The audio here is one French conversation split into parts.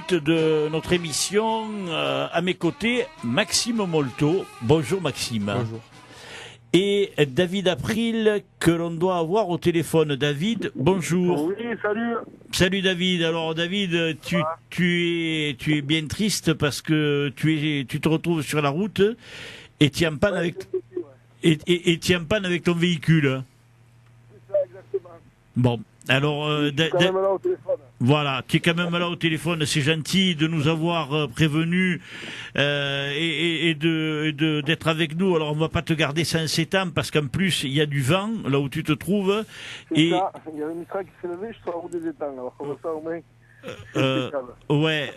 l'écoute de notre émission. À mes côtés, Maxime Molto. Bonjour Maxime. Bonjour. Et David April, que l'on doit avoir au téléphone. David, bonjour. Oui, salut. Salut David. Alors David, tu es bien triste parce que tu te retrouves sur la route et tu es en panne et tu es en panne avec ton véhicule. C'est ça, exactement. Bon, alors Je suis quand même là au téléphone. voilà, tu es quand même là au téléphone, c'est gentil de nous avoir prévenus et d'être avec nous. Alors on va pas te garder sans ces temps parce qu'en plus il y a du vent là où tu te trouves. C'est ça, il y a une Mistral qui s'est levée, je suis sur la route des étangs. Alors comme ça au moins, c'est impeccable. Ouais,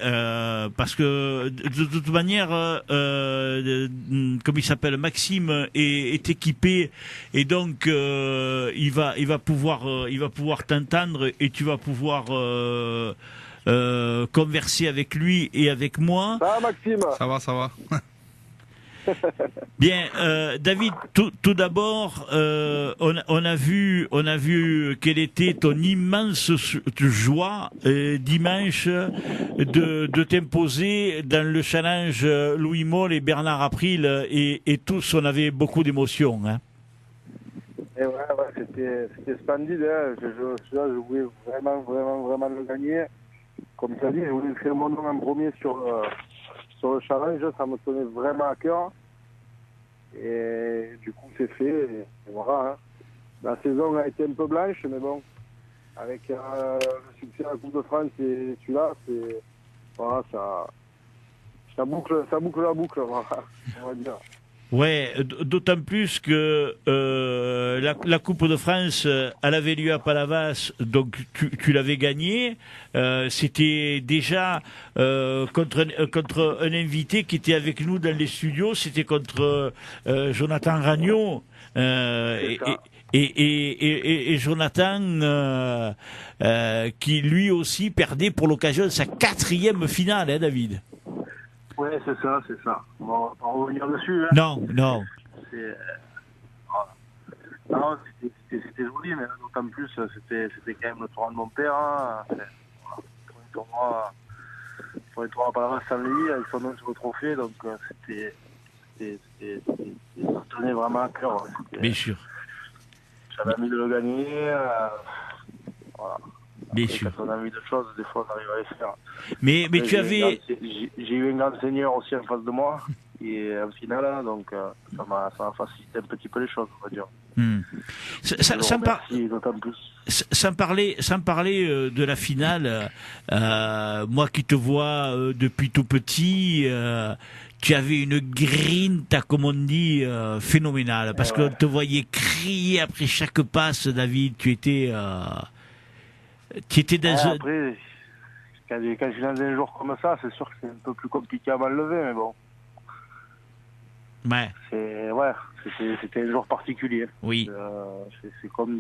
parce que de toute manière, comme il s'appelle, Maxime est équipé et donc il va pouvoir t'entendre et tu vas pouvoir converser avec lui et avec moi. Ça va, Maxime? Ça va. Bien, David, tout d'abord, on a vu quelle était ton immense joie dimanche de t'imposer dans le challenge Louis Moll et Bernard April et tous, on avait beaucoup d'émotions. Hein. Et ouais, c'était splendide. Hein. Je voulais vraiment le gagner. Comme tu as dit, je voulais faire mon nom en premier sur le challenge. Ça me tenait vraiment à cœur. Et du coup, c'est fait. Et voilà. Hein. La saison a été un peu blanche, mais bon, avec le succès de la Coupe de France et celui-là, voilà, ça boucle la boucle, voilà, on va dire. Ouais, d'autant plus que la Coupe de France, elle avait lieu à Palavas, donc tu l'avais gagné. C'était déjà contre un invité qui était avec nous dans les studios. C'était contre Jonathan Ragnon. Et Jonathan qui lui aussi perdait pour l'occasion de sa 4e finale, hein, David. Ouais, c'est ça. On va pas revenir dessus. Hein. Non. Non, c'était joli, mais d'autant plus, c'était quand même le tournoi de mon père. Hein. Pour les tournois à Palavas sans lui, avec son nom sur le trophée, donc ça tenait vraiment à cœur. Bien sûr. J'avais envie de le gagner. Voilà. Bien Après, sûr. quand on a envie de choses, des fois on arrive à les faire. Mais Après, tu avais... J'ai eu un grand seigneur aussi en face de moi, qui est en finale, donc ça m'a facilité un petit peu les choses, on va dire. Sans parler de la finale, moi qui te vois depuis tout petit, tu avais une grinta, comme on dit, phénoménale, parce qu'on te voyait crier après chaque passe, David. Tu étais dans Après, quand je suis dans un jour comme ça, c'est sûr que c'est un peu plus compliqué à m'enlever, mais bon. Ouais. C'était un jour particulier. Oui. C'est comme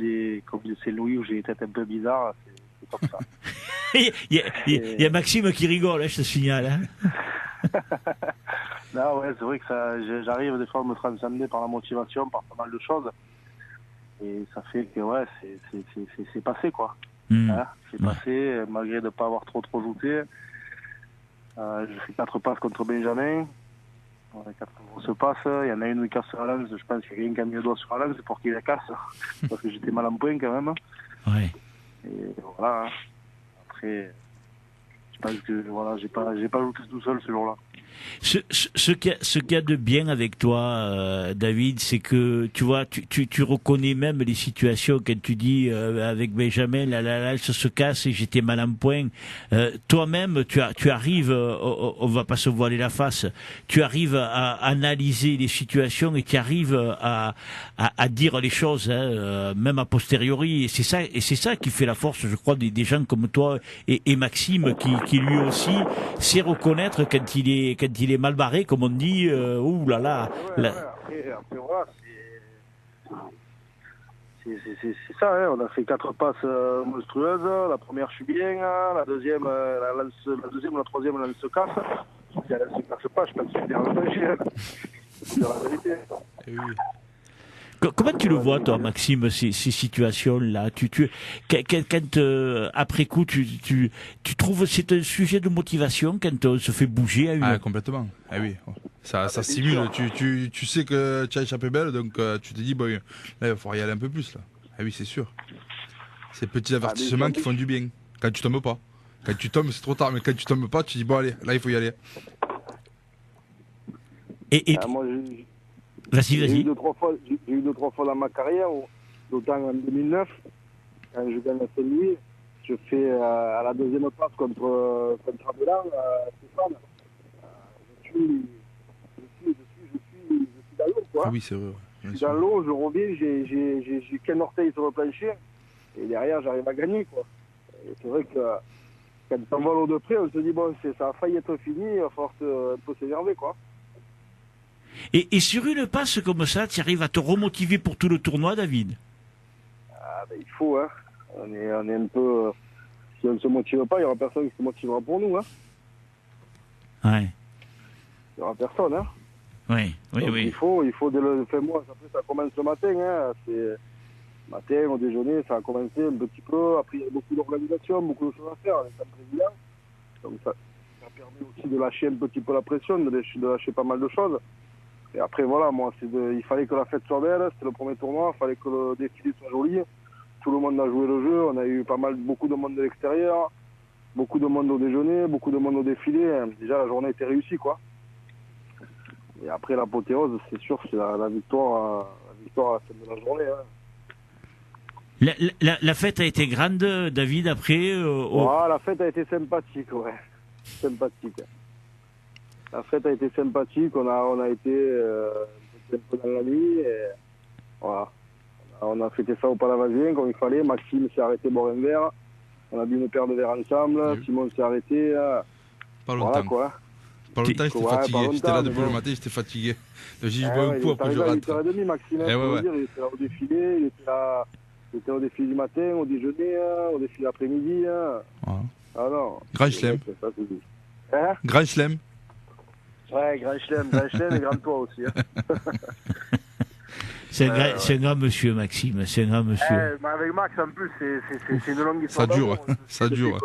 c'est Louis où j'ai des têtes un peu bizarres, c'est comme ça. Il y a Maxime qui rigole, hein, je te signale. Hein. Non, ouais, c'est vrai que j'arrive des fois à me transcender par la motivation, par pas mal de choses. Et ça fait que, ouais, c'est passé, quoi. Hein, c'est passé, malgré de ne pas avoir trop jouté. Je fais 4 passes contre Benjamin. 4 grosses passes. Il y en a une qui casse sur la lance. Je pense qu'il y a quelqu'un qui a mis le doigt sur la lance pour qu'il la casse. Parce que j'étais mal en point quand même. Ouais. Et voilà. Hein. Après, je pense que voilà, j'ai pas joué tout seul ce jour-là. Ce qu'il y a de bien avec toi, David, c'est que tu vois, tu reconnais même les situations quand tu dis avec Benjamin, la se casse et j'étais mal en point. Toi-même, tu arrives, on va pas se voiler la face, tu arrives à analyser les situations et tu arrives à dire les choses, hein, même a posteriori. Et c'est ça qui fait la force, je crois, des gens comme toi et Maxime qui lui aussi sait reconnaître quand il est mal barré, comme on dit, ouh là là. Après voilà, c'est ça, hein. On a fait 4 passes monstrueuses. La première, je suis bien. Hein. La deuxième, la troisième, la lance se casse. Si elle se casse pas, je pense que c'est bien. C'est la vérité. Oui. Comment tu le vois, toi, Maxime, ces situations-là? Quand, après coup, tu trouves que c'est un sujet de motivation quand on se fait bouger à une... Ah, complètement. Ah oui. Ça stimule. Tu sais que tu as échappé belle, donc tu te dis, bon, là, il va falloir y aller un peu plus, là. Ah oui, c'est sûr. Ces petits avertissements qui font du bien. Quand tu tombes pas. Quand tu tombes, c'est trop tard, mais quand tu tombes pas, tu dis, bon, allez, là, il faut y aller. Moi, Vas-y. J'ai eu deux, trois fois dans ma carrière, notamment en 2009, quand je gagne à Saint-Louis, je fais à la deuxième passe contre Abelan, Stéphane. Je suis dans l'eau, quoi. Ah oui, c'est vrai. Je suis dans l'eau, je reviens, j'ai qu'un orteil sur le plancher, et derrière, j'arrive à gagner, quoi. Et c'est vrai que quand on va l'eau de près, on se dit, bon, ça a failli être fini, il va falloir un peu s'énerver, quoi. Et sur une passe comme ça, tu arrives à te remotiver pour tout le tournoi, David? Ah ben, il faut, hein. On est un peu... si on ne se motive pas, il n'y aura personne qui se motivera pour nous, hein. Ouais. Il n'y aura personne, hein. Oui. Il faut dès le fin mois. Après, ça commence le matin, hein. C'est matin, au déjeuner, ça a commencé un petit peu. Après, il y a beaucoup d'organisation, beaucoup de choses à faire. On est en président. Donc, ça permet aussi de lâcher un petit peu la pression, de lâcher pas mal de choses. Et après, voilà, moi, il fallait que la fête soit belle, c'était le premier tournoi, il fallait que le défilé soit joli. Tout le monde a joué le jeu, on a eu beaucoup de monde de l'extérieur, beaucoup de monde au déjeuner, beaucoup de monde au défilé. Déjà, la journée était réussie, quoi. Et après, l'apothéose, c'est sûr, c'est la victoire à la fin de la journée. Hein. La fête a été grande, David, après La fête a été sympathique, ouais. Sympathique. La fête a été sympathique, on a été un peu dans la nuit, et voilà. On a fêté ça au Palavasien comme il fallait. Maxime s'est arrêté boire un verre, on a bu une paire de verres ensemble, oui. Simon s'est arrêté. Pas longtemps. Voilà, quoi. Pas longtemps, j'étais fatigué. J'étais là depuis le matin, j'étais fatigué. J'ai bois un coup, après je rentre. Il était à 8h30, Maxime, il était là au défilé, il était au défilé du matin, au déjeuner, au défilé l'après-midi. Voilà. Ah non. Grand chelem. Grand chelem. Ouais, grand chelem et grand toit aussi. Hein. C'est un grand monsieur, Maxime, c'est un grand monsieur. Mais avec Max, en plus, c'est une longue histoire d'amour. Ça dure.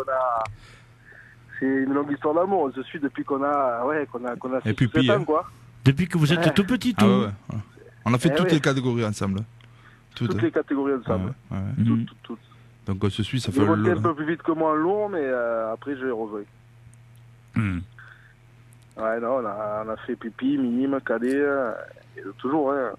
C'est une longue histoire d'amour. On se suit depuis qu'on a 6 ans, quoi. Depuis que vous êtes tout petit, tout. Ouais. On a fait toutes les catégories ensemble. Toutes les catégories ensemble. Toutes. Donc on se suit, ça fait un peu plus vite que moi en long, mais après, je l'ai rejoint. Ouais, non, on a fait pipi, minime, cadet, et toujours, hein.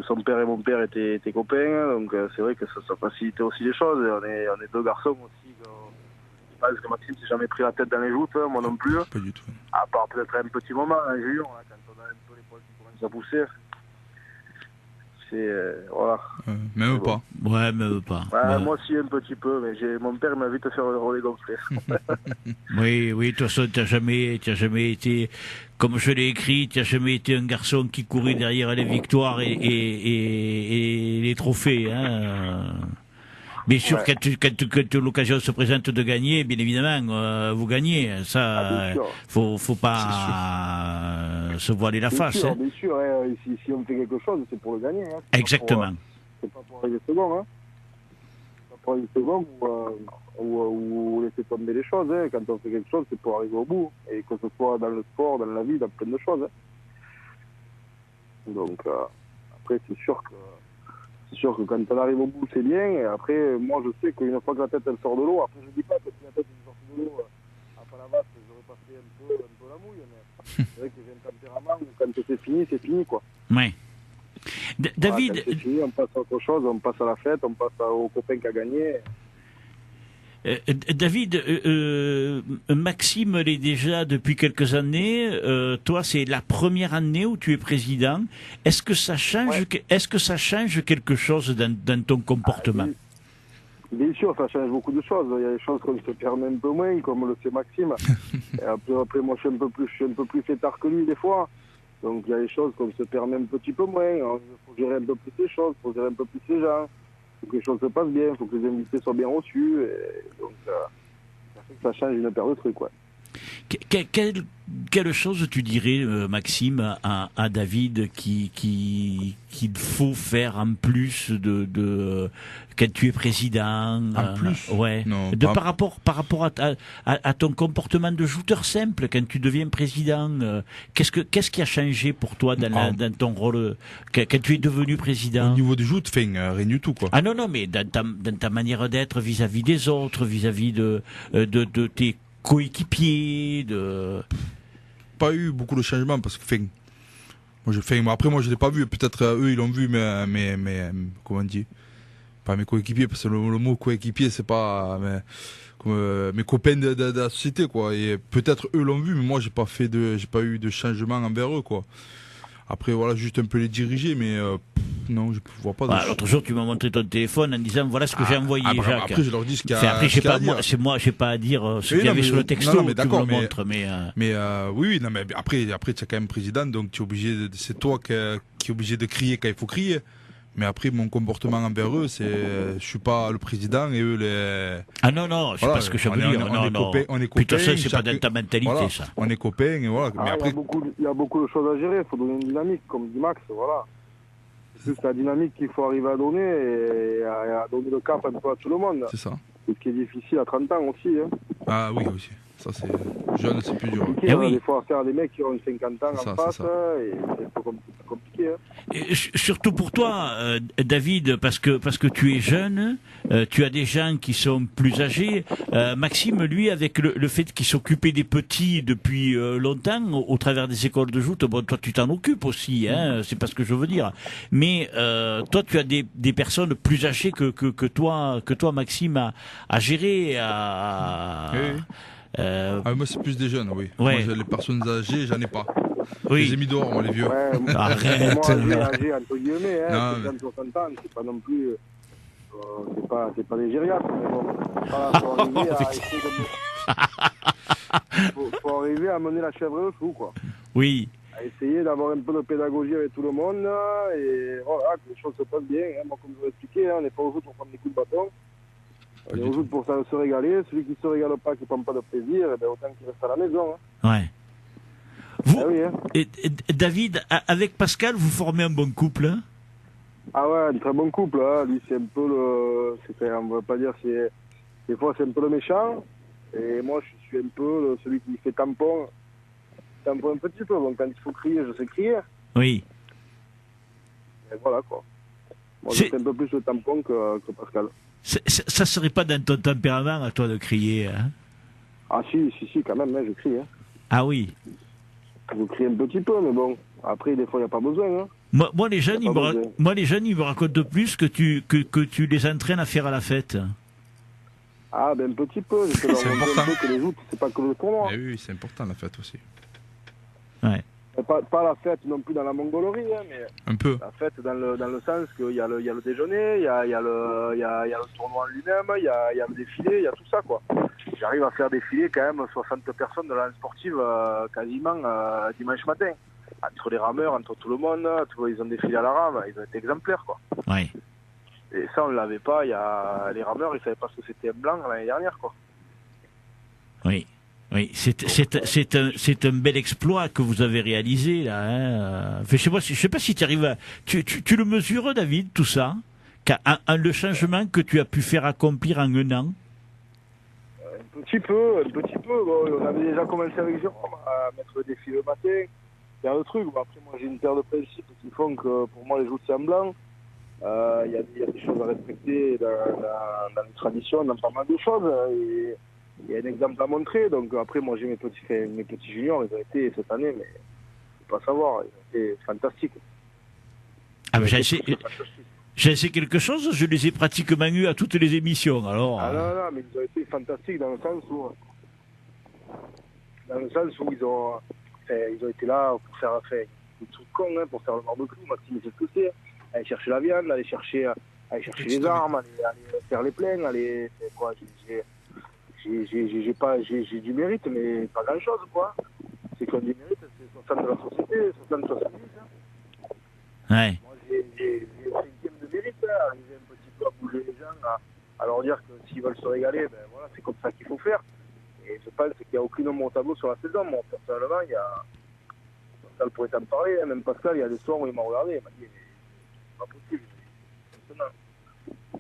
Son père et mon père étaient copains, donc c'est vrai que ça facilitait aussi les choses. On est deux garçons aussi. Je pense que Maxime s'est jamais pris la tête dans les joutes, moi non plus. Pas du tout. À part peut-être un petit moment, un junior, quand on a un peu les poils qui commencent à pousser. Voilà. Même pas. Ouais, même pas. Ouais. Moi aussi un petit peu, mais mon père m'a vite fait le relais gonfler. Oui, de toute façon, tu n'as jamais été, comme je l'ai écrit, tu n'as jamais été un garçon qui courait derrière les victoires et les trophées. Hein. Bien sûr, quand l'occasion se présente de gagner, bien évidemment, vous gagnez. Ça, faut pas se voiler la face. Bien sûr. Si on fait quelque chose, c'est pour le gagner. Hein. Exactement. C'est pas pour arriver second. Hein. C'est pas pour arriver second ou laisser tomber les choses. Hein. Quand on fait quelque chose, c'est pour arriver au bout. Et que ce soit dans le sport, dans la vie, dans plein de choses. Hein. Donc, après, c'est sûr que quand on arrive au bout, c'est bien. Et après, moi, je sais qu'une fois que la tête, elle sort de l'eau, après, je dis pas que si la tête, elle sort de l'eau, à Palavas, j'aurais passé un peu la mouille. Mais c'est vrai que j'ai un tempérament où quand c'est fini, quoi. Ouais. David. Voilà, quand c'est fini, on passe à autre chose, on passe à la fête, on passe au copain qui a gagné. David, Maxime l'est déjà depuis quelques années. Toi, c'est la première année où tu es président. Est-ce que ça change quelque chose dans ton comportement? Bien sûr, ça change beaucoup de choses. Il y a des choses qu'on se permet un peu moins, comme le sait Maxime. Et après, moi, je suis un peu plus fêtard que lui des fois. Donc, il y a des choses qu'on se permet un petit peu moins. Il faut gérer un peu plus les choses, il faut gérer un peu plus les gens. Il faut que les choses se passent bien, il faut que les invités soient bien reçus. Et donc, ça fait que ça change une paire de trucs. Ouais. quelle chose tu dirais, Maxime, à David qu'il faut faire en plus de quand tu es président? En plus? Ouais. Non, Par rapport à ton comportement de joueur simple quand tu deviens président, qu'est-ce qui a changé pour toi dans ton rôle quand tu es devenu président? Au niveau du joute, rien du tout, quoi. Ah non, mais dans ta manière d'être vis-à-vis des autres, vis-à-vis de tes coéquipiers, Pas eu beaucoup de changements parce que, après, moi, je l'ai pas vu. Peut-être eux, ils l'ont vu, mais comment on dit? Pas mes coéquipiers, parce que le mot coéquipier, c'est pas mes copains de la société, quoi. Et peut-être eux l'ont vu, mais moi, j'ai pas eu de changement envers eux, quoi. Après, voilà, juste un peu les diriger, mais non, je vois pas. L'autre jour, tu m'as montré ton téléphone en disant voilà ce que j'ai envoyé, Jacques. Après, je leur dis ce qu'il y a. Après, j'ai pas à dire ce qu'il y avait sur le texto. Non, mais tu me le montres, mais oui, non, mais après, tu es quand même président, donc tu es obligé. C'est toi qui es obligé de crier quand il faut crier. Mais après, mon comportement envers eux, je suis pas le président et eux les. Ah non, c'est pas ce que je veux dire. On est copains. Putain, ça, c'est pas dans ta mentalité, voilà, ça. On est copains et voilà. Mais après. Il y a beaucoup de choses à gérer, il faut donner une dynamique, comme dit Max, voilà. C'est juste la dynamique qu'il faut arriver à donner et à donner le cap un peu à tout le monde. C'est ça. C'est ce qui est difficile à 30 ans aussi. Hein. Ah oui, aussi. Ça, c'est jeune, c'est plus dur. Des fois, faire des mecs qui ont 50 ans en face, et c'est un peu compliqué. Hein. Et surtout pour toi, David, parce que tu es jeune, tu as des gens qui sont plus âgés. Maxime, lui, avec le fait qu'il s'occupait des petits depuis longtemps, au travers des écoles de joute, bon, toi, tu t'en occupes aussi, hein, c'est pas ce que je veux dire. Mais toi, tu as des personnes plus âgées que toi, Maxime, à gérer, Oui. Moi, c'est plus des jeunes, oui. Ouais. Moi, les personnes âgées, j'en ai pas. Oui. Je les ai mis dehors, moi, les vieux. Ouais, Arrête. Moi, âgé, entre guillemets, hein, Non, 60 ans, c'est pas non plus. C'est pas des gériatres, mais bon. Voilà, faut arriver à essayer faut arriver à mener la chèvre et le chou, quoi. Oui. À essayer d'avoir un peu de pédagogie avec tout le monde, et voilà, que les choses se passent bien. Hein. Moi, comme je vous l'ai expliqué, on n'est pas au jour pour prendre des coups de bâton. On est au jour pour se régaler. Celui qui ne se régale pas, qui ne prend pas de plaisir, eh ben, autant qu'il reste à la maison. Hein. Ouais. Vous, oui, hein. et David, avec Pascal, vous formez un bon couple, hein? Ah ouais, un très bon couple. Hein. Lui, c'est un peu on ne va pas dire, des fois, c'est un peu le méchant. Et moi, je suis un peu celui qui fait tampon un petit peu. Donc, quand il faut crier, je sais crier. Oui. Et voilà, quoi. Moi, je fais un peu plus le tampon que Pascal. Ça serait pas dans ton tempérament à toi de crier, hein? Ah si, quand même, hein, je crie. Hein. Ah oui. Je crie un petit peu, mais bon, après, des fois, il n'y a pas besoin. Hein. Moi, les jeunes, ils me racontent plus que tu les entraînes à faire à la fête. Ah, ben un petit peu. Je te leur montre un peu que les joutes, c'est pas que le tournoi. Mais oui, c'est important, la fête aussi. Ouais. Pas la fête non plus dans la mongolerie, hein, mais un peu. La fête dans le sens qu'il y a le déjeuner, il y a le tournoi en lui-même, il y a le défilé, il y a tout ça, quoi. J'arrive à faire défiler quand même 60 personnes de la sportive quasiment dimanche matin. Entre les rameurs, entre tout le monde, ils ont défilé à la rame, ils ont été exemplaires, quoi. Ouais. Et ça, on ne l'avait pas. Les rameurs, ils ne savaient pas ce que c'était un blanc l'année dernière, quoi. Oui. Oui, c'est un bel exploit que vous avez réalisé là. Hein. Enfin, je sais pas si tu arrives à... Tu le mesures, David, tout ça, le changement que tu as pu faire accomplir en un an. Un petit peu. Bon, on avait déjà commencé avec Jérôme à mettre le défi le matin. Il y a un truc. Bon, après, moi, j'ai une paire de principes qui font que pour moi, les jours c'est en blanc. Il y a des choses à respecter dans les traditions, dans pas mal de choses. Et il y a un exemple à montrer. Donc après, moi, j'ai mes petits juniors. Ils ont été cette année, mais il faut pas savoir. Ils ont été fantastiques. Ah, mais j'ai essayé quelque chose. Je les ai pratiquement eus à toutes les émissions. Alors. Ah non, mais ils ont été fantastiques dans le sens où ils ont été là pour faire des trucs cons, hein, pour faire le barbecue. Maxime, c'est ce que c'est. Aller chercher la viande, aller chercher les armes, aller faire les plains, j'ai du mérite, mais pas grand chose, quoi. C'est qu'on du mérite, c'est 60 de la société, 60 70. Hein. Ouais. Moi, j'ai 5e de mérite, hein, arriver un petit peu à bouger les gens, à leur dire que s'ils veulent se régaler, ben voilà, c'est comme ça qu'il faut faire. Et je pense qu'il n'y a aucune ombre au tableau sur la saison. Moi, personnellement, Pascal pourrait t'en parler. Même Pascal, il y a des soirs où il m'a regardé. Il m'a dit, c'est pas possible.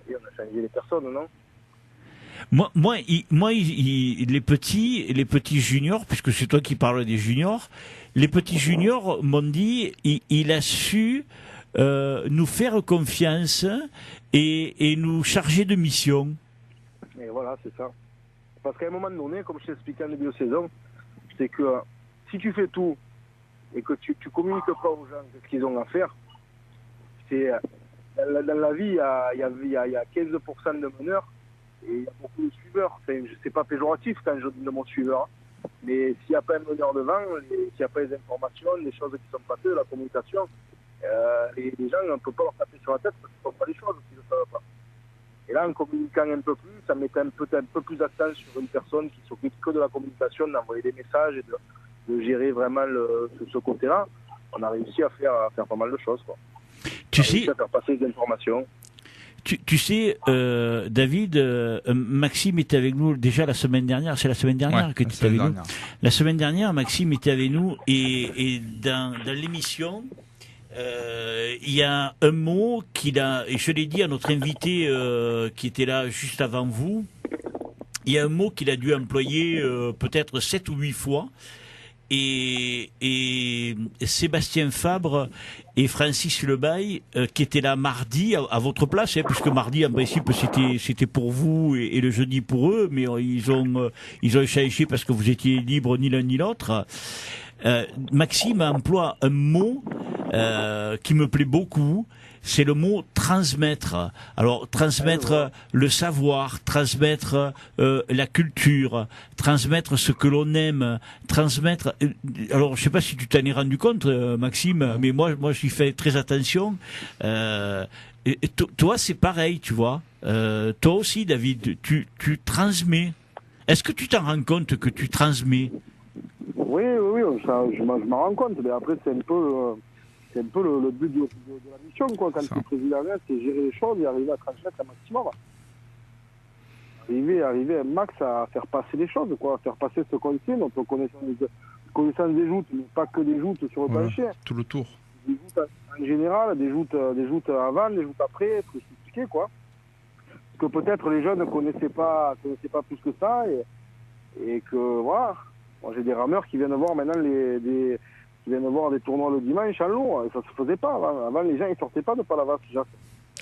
Et on a changé les personnes, non? Les petits juniors, puisque c'est toi qui parles des juniors, les petits juniors m'ont dit, il a su nous faire confiance et nous charger de mission. Et voilà, c'est ça. Parce qu'à un moment donné, comme je t'ai expliqué en début de saison, c'est que si tu fais tout et que tu communiques pas aux gens ce qu'ils ont à faire, c'est dans la vie, il y a 15% de meneurs et il y a beaucoup de suiveurs. C'est pas péjoratif quand je dis de mon suiveur, mais s'il n'y a pas un meneur devant, s'il n'y a pas les informations, les choses qui sont passées, de la communication, les gens, on ne peut pas leur taper sur la tête parce qu'ils ne font pas les choses s'ils ne le savent pas. Et là, en communiquant un peu plus, ça mettait peut-être un peu plus d'accent sur une personne qui s'occupe que de la communication, d'envoyer des messages et de gérer vraiment ce côté-là. On a réussi à faire pas mal de choses, quoi. On a réussi à faire passer des informations. Tu sais, David, Maxime était avec nous déjà la semaine dernière. C'est la semaine dernière que tu étais avec nous. La semaine dernière, Maxime était avec nous et dans l'émission, il y a un mot qu'il a, et je l'ai dit à notre invité qui était là juste avant vous, il y a un mot qu'il a dû employer peut-être 7 ou 8 fois. Et Sébastien Fabre et Francis Lebaille qui étaient là mardi à votre place, puisque mardi en principe c'était pour vous et le jeudi pour eux, mais ils ont échangé parce que vous étiez libres ni l'un ni l'autre. Maxime emploie un mot qui me plaît beaucoup. C'est le mot transmettre. Alors transmettre le savoir, transmettre la culture, transmettre ce que l'on aime, transmettre. Alors je sais pas si tu t'en es rendu compte, Maxime, mais moi j'y fais très attention. Toi c'est pareil, tu vois. Toi aussi, David, tu transmets. Est-ce que tu t'en rends compte que tu transmets? Oui, je m'en rends compte. Mais après c'est un peu le but de la mission, quoi. Quand tu es président, c'est gérer les choses et arriver à transmettre un maximum. Arriver un max à faire passer les choses, quoi. Faire passer ce qu'on sait, notre connaissance des joutes, mais pas que des joutes sur le plancher. Tout le tour. Des joutes en général, des joutes avant, des joutes après, faut s'expliquer, quoi. Parce que peut-être les jeunes ne connaissaient pas plus que ça et que, voilà. Moi, j'ai des rameurs qui viennent voir maintenant qui viennent voir des tournois le dimanche en lot, et ça se faisait pas avant. Avant, les gens ils sortaient pas de Palavas, Jacques.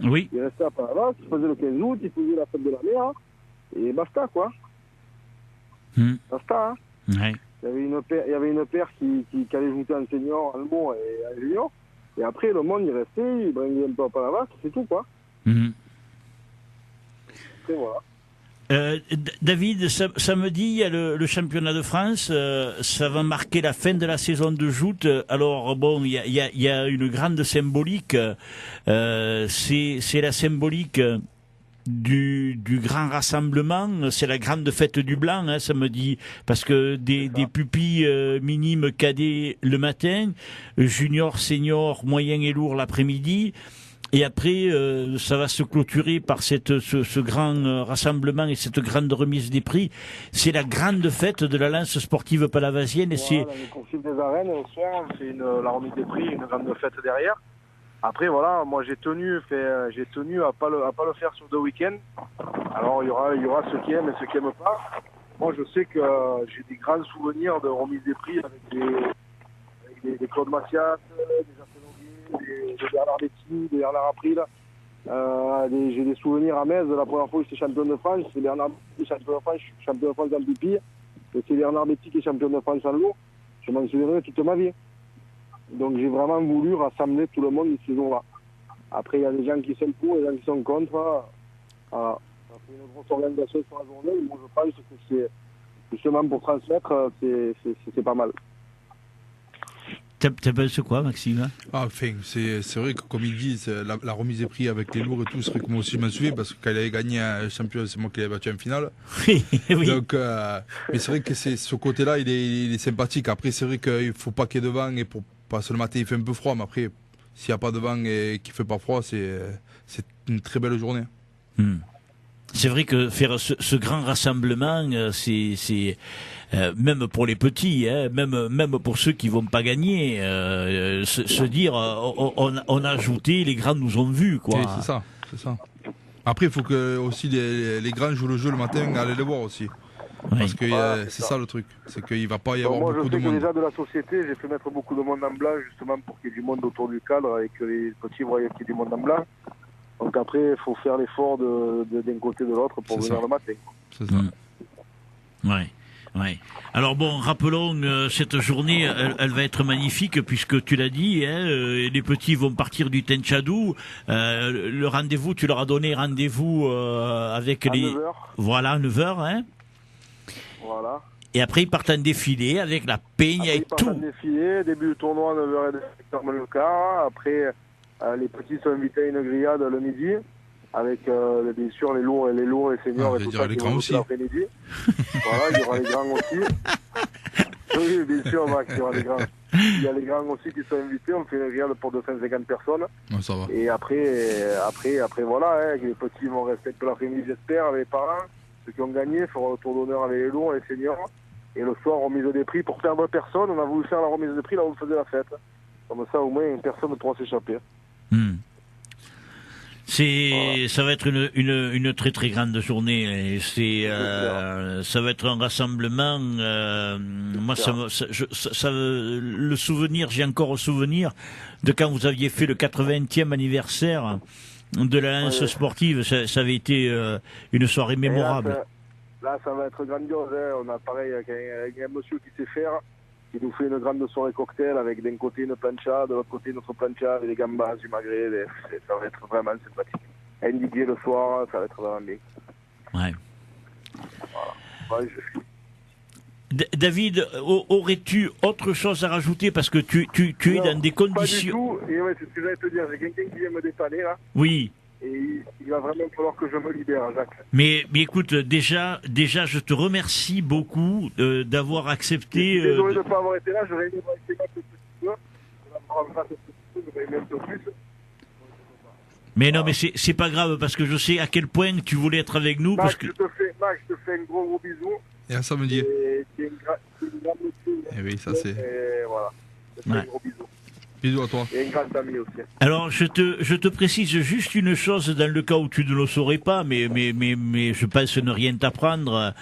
Oui. Ils restaient à Palavas, ils faisaient le 15 août, ils faisaient la fête de la mer, et basta, quoi. Basta, hein. Ouais. Il y avait une paire qui allait jouer en senior, en mot et en junior, et après le monde il restait, il bringuait un peu à Palavas, c'est tout, quoi. Après, voilà. David, samedi, il y a le championnat de France. Ça va marquer la fin de la saison de joute. Alors bon, il y a une grande symbolique. C'est la symbolique du grand rassemblement. C'est la grande fête du blanc, samedi, parce que des pupilles minimes cadets le matin, junior, senior, moyen et lourd l'après-midi. Et après, ça va se clôturer par ce grand rassemblement et cette grande remise des prix. C'est la grande fête de la Lance sportive palavasienne. Voilà, dans le Concile des Arènes, au soir, on fait la remise des prix, une grande fête derrière. Après, voilà, moi j'ai tenu à pas le faire sur 2 week-ends. Alors il y aura ceux qui aiment et ceux qui n'aiment pas. Moi, je sais que j'ai des grands souvenirs de remise des prix avec des Claude Massias, de Bernard Betty, de Bernard April. J'ai des souvenirs à Metz. La première fois que j'étais champion de France, c'est Bernard Betty, champion de France, je suis champion de France en pipi. Et c'est Bernard Betty qui est champion de France en lot. Je m'en souviendrai toute ma vie. Donc j'ai vraiment voulu rassembler tout le monde ces jours-là. Après, il y a des gens qui sont pour et des gens qui sont contre. Voilà. Ça fait une grosse organisation sur la journée. Moi, je pense que c'est justement pour transmettre, c'est pas mal. T'as pensé quoi, Maxime? Enfin, c'est vrai que comme il dit, la remise des prix avec les lourds et tout, c'est vrai que moi aussi je m'en souviens parce que quand il avait gagné un champion, c'est moi qui l'avais battu en finale. Oui. Donc, mais c'est vrai que ce côté-là, il est sympathique. Après, c'est vrai qu'il faut pas qu'il y ait de vent et parce que le matin il fait un peu froid, mais après, s'il n'y a pas de vent et qu'il fait pas froid, c'est une très belle journée. c'est vrai que faire ce grand rassemblement, c'est même pour les petits, hein, même pour ceux qui vont pas gagner, se dire on a ajouté, les grands nous ont vus, quoi. Oui, c'est ça. Après, il faut que aussi les grands jouent le jeu le matin, aller les voir aussi. Oui. Parce que c'est ça le truc, c'est qu'il va pas y avoir moi, beaucoup de je sais que monde. déjà de la société, j'ai fait mettre beaucoup de monde en blanc, justement pour qu'il y ait du monde autour du cadre et que les petits voient qu'il y ait du monde en blanc. Donc après, il faut faire l'effort d'un côté et de l'autre pour venir le matin. C'est ça. Ouais. Alors bon, rappelons cette journée, elle va être magnifique puisque tu l'as dit, hein, les petits vont partir du Tenchadou. Le rendez-vous, tu leur as donné rendez-vous avec à les 9h. Voilà 9h, hein. Voilà. Et après ils partent en défilé avec la peña et tout. Après, défilé, début du tournoi à 9h30, ferme le quart. Après, les petits sont invités à une grillade le midi, avec bien sûr les lourds, les seniors et tout ça. Les qui grands vont aussi. L'après-midi. Voilà, il y aura les grands aussi. Oui, bien sûr, Max, il y aura les grands. Il y a les grands aussi qui sont invités. On fait une grillade pour 250 personnes. Ouais, ça va. Et après voilà, hein, les petits vont rester un peu l'après-midi, j'espère, avec les parents. Ceux qui ont gagné feront le tour d'honneur avec les lourds, les seniors. Et le soir, remise des prix. Pour perdre personne, on a voulu faire la remise des prix là où on faisait la fête. Comme ça, au moins, personne ne pourra s'échapper. Ça va être une très très grande journée. Ça va être un rassemblement. Moi, le souvenir, j'ai encore un souvenir de quand vous aviez fait le 80e anniversaire de la lance sportive. Ça avait été une soirée mémorable. Là, ça va être grandiose. Hein. On a pareil avec un monsieur qui sait faire, qui nous fait une grande soirée cocktail avec d'un côté une plancha, de l'autre côté notre plancha avec des gambas, du magret. Ça va être vraiment sympathique. Un DJ le soir, ça va être vraiment bien. Ouais. Voilà. David, aurais-tu autre chose à rajouter parce que tu es dans des conditions. Pas du tout. Et ouais, c'est ce que j'allais te dire. J'ai quelqu'un qui vient me dépanner là. Oui. Et il va vraiment falloir que je me libère, Jacques. Mais écoute, déjà, je te remercie beaucoup d'avoir accepté. Désolé de ne pas avoir été là, j'aurais aimé voir été là un petit peu. J'aurais aimé un peu plus. Mais non, mais c'est pas grave parce que je sais à quel point tu voulais être avec nous. Max, parce que... je te fais un gros bisou. Et à samedi. Et c'est une grande nouvelle. Et oui, ça c'est. Et voilà. Je te fais un gros bisou. Bisous à toi. Et une grande amie aussi. Alors, je te précise juste une chose dans le cas où tu ne le saurais pas, mais je pense ne rien t'apprendre.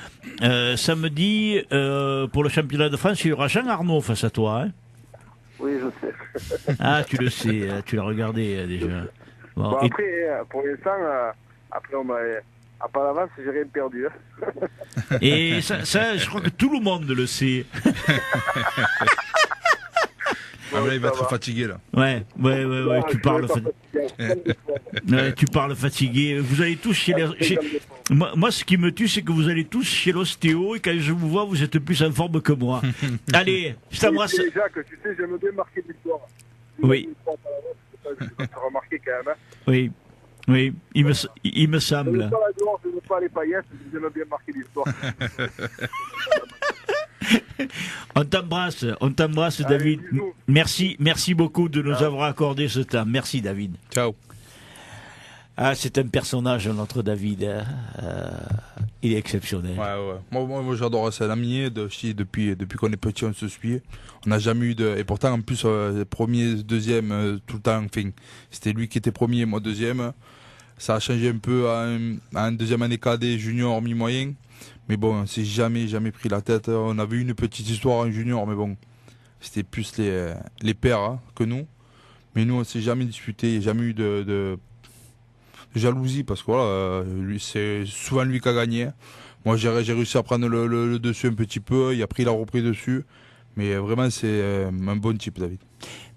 Samedi, pour le championnat de France, il y aura Jean Arnaud face à toi. Hein. Oui, je sais. Ah, tu le sais, tu l'as regardé déjà. Bon, après, pour l'instant, après on m'a. À part l'avance, j'ai rien perdu. Hein. Et ça, je crois que tout le monde le sait. Ah, là, il va être fatigué là. Ouais, tu parles tu parles fatigué. Vous allez tous chez moi, ce qui me tue, c'est que vous allez tous chez l'ostéo et quand je vous vois, vous êtes plus en forme que moi. Allez, je t'embrasse. Jacques, tu sais, j'aime bien marquer l'histoire. Oui. Je vais te remarquer quand même. Hein. Oui, il me semble. Je ne veux pas les paillettes, j'aime bien marquer l'histoire. On t'embrasse, David. Allez, merci beaucoup de nous avoir accordé ce temps. Merci, David. Ciao. Ah, c'est un personnage, notre David. Il est exceptionnel. Ouais. Moi j'adore. C'est un ami depuis qu'on est petit, on se suit. On n'a jamais eu de. Et pourtant, en plus, premier, deuxième, tout le temps. Enfin, c'était lui qui était premier, moi deuxième. Ça a changé un peu à un deuxième année cadet, junior, mi-moyen. Mais bon, on s'est jamais pris la tête. On avait eu une petite histoire en junior, mais bon, c'était plus les pères hein, que nous. Mais nous, on s'est jamais disputé, il n'y a jamais eu de jalousie, parce que voilà, c'est souvent lui qui a gagné. Moi, j'ai réussi à prendre le dessus un petit peu, il a repris dessus. Mais vraiment, c'est un bon type, David.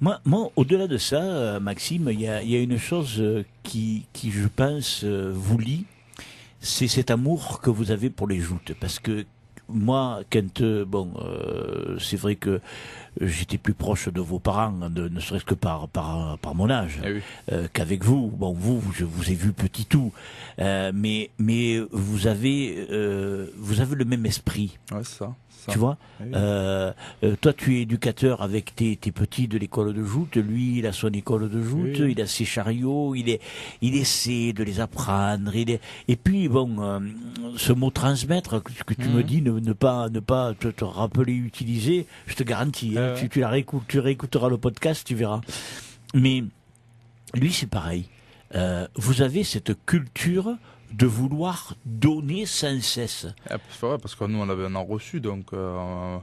Moi, au-delà de ça, Maxime, il y a une chose qui, je pense, vous lie. C'est cet amour que vous avez pour les joutes. Parce que moi, quand c'est vrai que j'étais plus proche de vos parents, ne serait-ce que par mon âge, Eh oui. qu'avec vous. Bon, je vous ai vu petit tout, mais vous avez le même esprit. Ouais, c'est ça. Tu vois, Eh oui. toi tu es éducateur avec tes petits de l'école de joute, lui il a son école de joute, Oui. il a ses chariots, il essaie de les apprendre, et puis bon, ce mot transmettre que tu me dis, ne pas te rappeler utiliser, je te garantis, hein, Ouais. tu réécouteras le podcast, tu verras. Mais lui c'est pareil, vous avez cette culture de vouloir donner sans cesse. C'est vrai, parce que nous, on en a reçu, donc on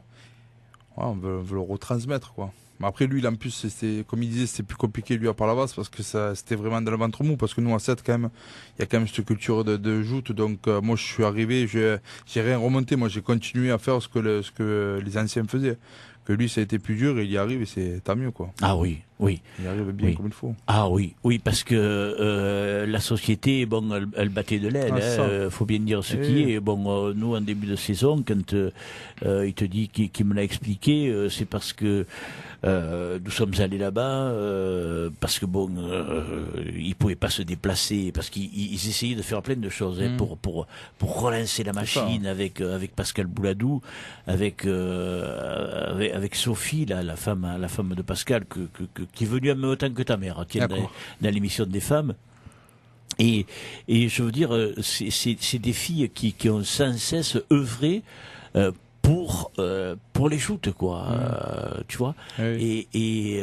veut le retransmettre, quoi. Mais après, lui, en plus, comme il disait, c'était plus compliqué, lui, à Palavas, parce que c'était vraiment dans le ventre mou, parce que nous, à 7, quand même, il y a quand même cette culture de joute, donc moi, je suis arrivé, j'ai rien remonté, moi, j'ai continué à faire ce que les anciens faisaient. Que lui, ça a été plus dur, et il y arrive, et c'est tant mieux, quoi. Ah oui. Il arrive bien Oui. comme il faut. Ah oui, parce que la société, bon, elle battait de l'aile, Ah, ça. faut bien dire ce Eh qui oui. est. Bon, nous, en début de saison, quand il te dit qu'il me l'a expliqué, c'est parce que nous sommes allés là-bas, parce que bon, ils pouvaient pas se déplacer, parce qu'ils essayaient de faire plein de choses hein, pour relancer la machine avec Pascal Bouladou, avec Sophie, la femme de Pascal, qui est venue en même temps que ta mère, tiens, dans l'émission des femmes. Et je veux dire, c'est des filles qui ont sans cesse œuvré pour les joutes, quoi. Tu vois. Oui. Et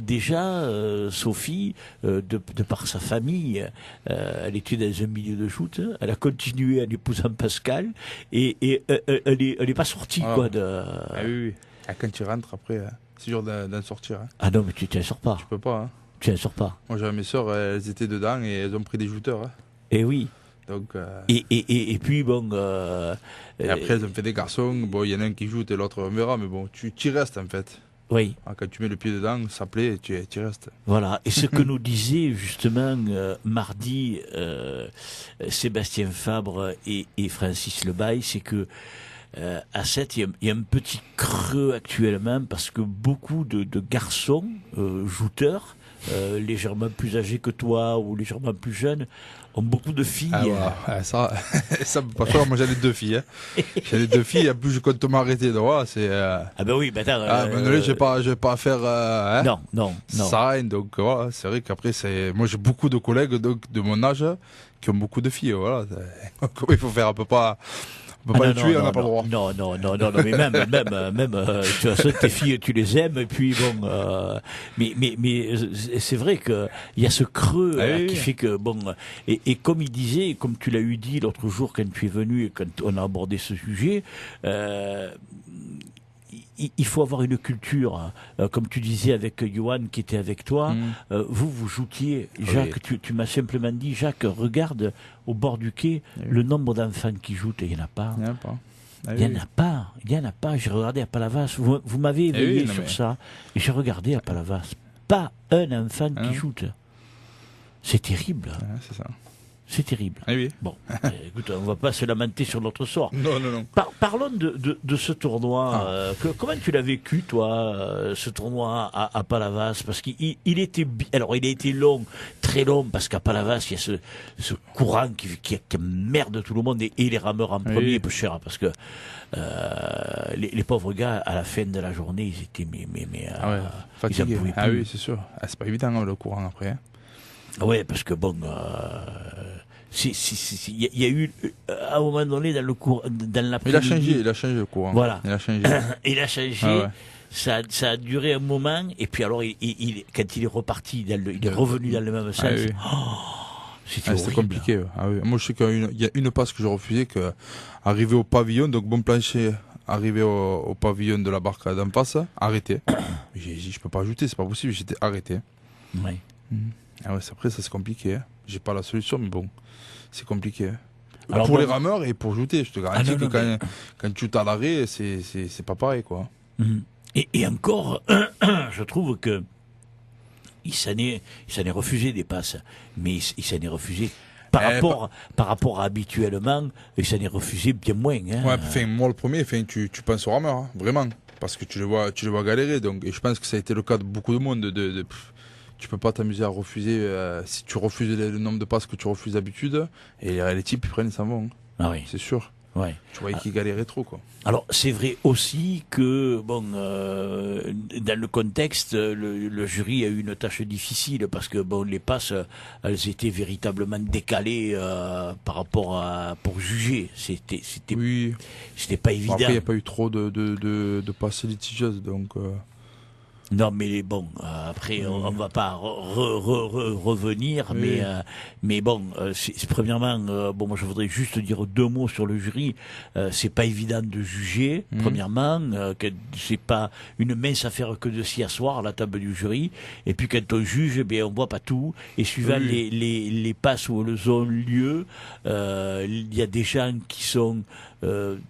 déjà, Sophie, de par sa famille, elle était dans un milieu de joute. Elle a continué en épousant Pascal et elle est pas sortie, quoi. Ah oui. Ah, quand tu rentres après, c'est dur d'en sortir. Hein. Ah non, mais tu n'en sors pas. Tu peux pas. Hein. Tu n'en sors pas. Moi, j'avais mes sœurs, elles étaient dedans et elles ont pris des jouteurs. Hein. Et oui. Donc, et puis bon. et après, elles ont fait des garçons. Bon, il y en a un qui joue et l'autre on verra, mais bon, tu y restes en fait. Oui. Ah, quand tu mets le pied dedans, ça plaît, tu y restes. Voilà. Et ce que nous disait justement mardi Sébastien Fabre et Francis Lebaille, c'est que à 7, il y a un petit creux actuellement parce que beaucoup de garçons jouteurs, légèrement plus âgés que toi ou légèrement plus jeunes, ont beaucoup de filles. Ah, voilà. Ça pas sûr, moi j'en ai 2 filles. Hein. J'en ai 2 filles, en plus je compte m'arrêter. Donc voilà, c'est. Ah ben oui, attends. Maintenant, je vais pas faire. Hein, non. Ça, donc voilà, c'est vrai qu'après, moi j'ai beaucoup de collègues donc, de mon âge qui ont beaucoup de filles. Voilà. Comment il faut faire? On peut pas les tuer, on n'a pas le droit. Non, mais même tu as tes filles, tu les aimes, et puis bon, mais c'est vrai que il y a ce creux qui fait que bon, et comme il disait, comme tu l'as eu dit l'autre jour quand tu es venu et quand on a abordé ce sujet, il faut avoir une culture, comme tu disais avec Johan qui était avec toi, vous joutiez, Jacques, tu m'as simplement dit, Jacques, regarde au bord du quai le nombre d'enfants qui jouent, et il n'y en a pas. Il n'y en a pas. Il n'y en a pas. J'ai regardé à Palavas, vous m'avez éveillé sur ça, et j'ai regardé à Palavas, pas un enfant qui joue. C'est terrible. C'est ça. C'est terrible. Ah oui. Bon, écoute, on va pas se lamenter sur notre sort. Non. Parlons de ce tournoi. Comment tu l'as vécu, toi, ce tournoi à Palavas? Parce qu'il était, alors il a été long, très long, parce qu'à Palavas, il y a ce courant qui merde tout le monde et les rameurs en premier, peu cher, parce que les pauvres gars, à la fin de la journée, ils étaient fatigués. Ils en pouvaient plus. Ah oui, c'est sûr. C'est pas évident le courant après. Hein. Ouais, parce que bon, il y a eu à un moment donné dans l'après-midi. Il a changé le courant. Voilà. Il a changé. Il a changé. Ah ouais. Ça a duré un moment et puis alors quand il est reparti, il est revenu dans le même sens. Oui. C'était compliqué. Ah oui. Moi, je sais qu'il y a une passe que j'ai refusée, que arrivé au pavillon, donc bon plancher, arrivé au pavillon de la barque d'en face, arrêté. J'ai dit, je peux pas ajouter, c'est pas possible. J'étais arrêté. Oui. Ah ouais, après ça c'est compliqué. Hein. J'ai pas la solution, mais bon, c'est compliqué. Hein. Alors, pour les rameurs et pour jouter, je te garantis que quand tu t'as l'arrêt, c'est pas pareil, quoi. Et encore, je trouve que il s'en est refusé des passes, mais il s'en est refusé par rapport à habituellement, il s'en est refusé bien moins. Hein. Ouais, moi le premier, tu penses au rameur, hein, vraiment. Parce que tu les vois galérer. Donc, et je pense que ça a été le cas de beaucoup de monde. Tu peux pas t'amuser à refuser, si tu refuses le nombre de passes que tu refuses d'habitude, et les types ils prennent, ils s'en vont. Hein. Ah oui. C'est sûr. Ouais. Tu voyais qu'ils galéraient trop, quoi. Alors c'est vrai aussi que dans le contexte, le jury a eu une tâche difficile parce que les passes, elles étaient véritablement décalées par rapport à pour juger. C'était pas évident. Après il n'y a pas eu trop de passes litigieuses, donc. Non, mais bon, après, on va pas revenir, oui. mais bon, premièrement, moi je voudrais juste dire 2 mots sur le jury. C'est pas évident de juger, premièrement, que c'est pas une mince affaire que de s'y asseoir à la table du jury. Et puis quand on juge, on voit pas tout. Et suivant les passes où elles ont lieu, il y a des gens qui sont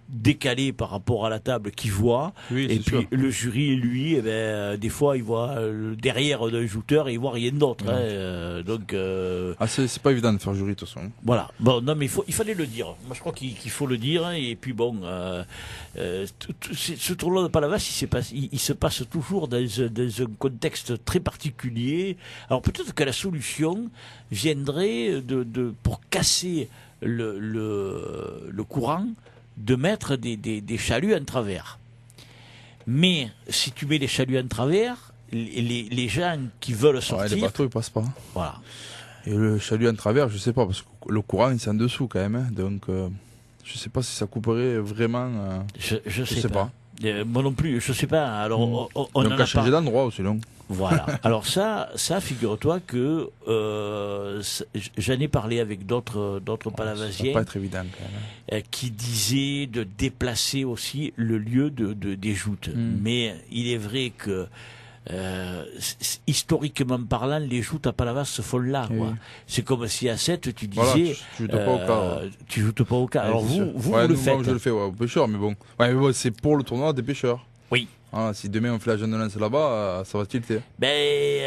décalé par rapport à la table qui voit, et puis sûr. Le jury lui des fois il voit derrière d'un joueur et il voit rien d'autre, donc c'est pas évident de faire jury de toute façon. Voilà, bon, non mais il fallait le dire, moi je crois qu'il faut le dire, et puis bon, ce tournoi de Palavas il se passe toujours dans un contexte très particulier. Alors peut-être que la solution viendrait pour casser le courant, de mettre des chaluts en travers. Mais si tu mets les chaluts en travers, les gens qui veulent sortir... les bateaux ils passent pas. Voilà. Et le chalut en travers, je sais pas, parce que le courant il est en dessous quand même, hein, donc je sais pas si ça couperait vraiment... Je sais pas. Moi non plus, je sais pas. Alors, on donc en à a changer d'endroit aussi, non? Voilà. Alors ça, figure-toi que j'en ai parlé avec d'autres palavasiens. Ça va pas être évident quand même. Qui disaient de déplacer aussi le lieu des joutes. Mais il est vrai que historiquement parlant, les joutes à Palavas se font là. Oui. C'est comme si à 7 tu disais, voilà, tu joutes pas au cas. Tu joues pas au cas. Alors vous le faites. Moi, je le fais au pêcheur, mais bon. Ouais, mais bon, c'est pour le tournoi des pêcheurs. Oui. Ah, si demain on fait la jeune de lance là-bas, ça va tilter.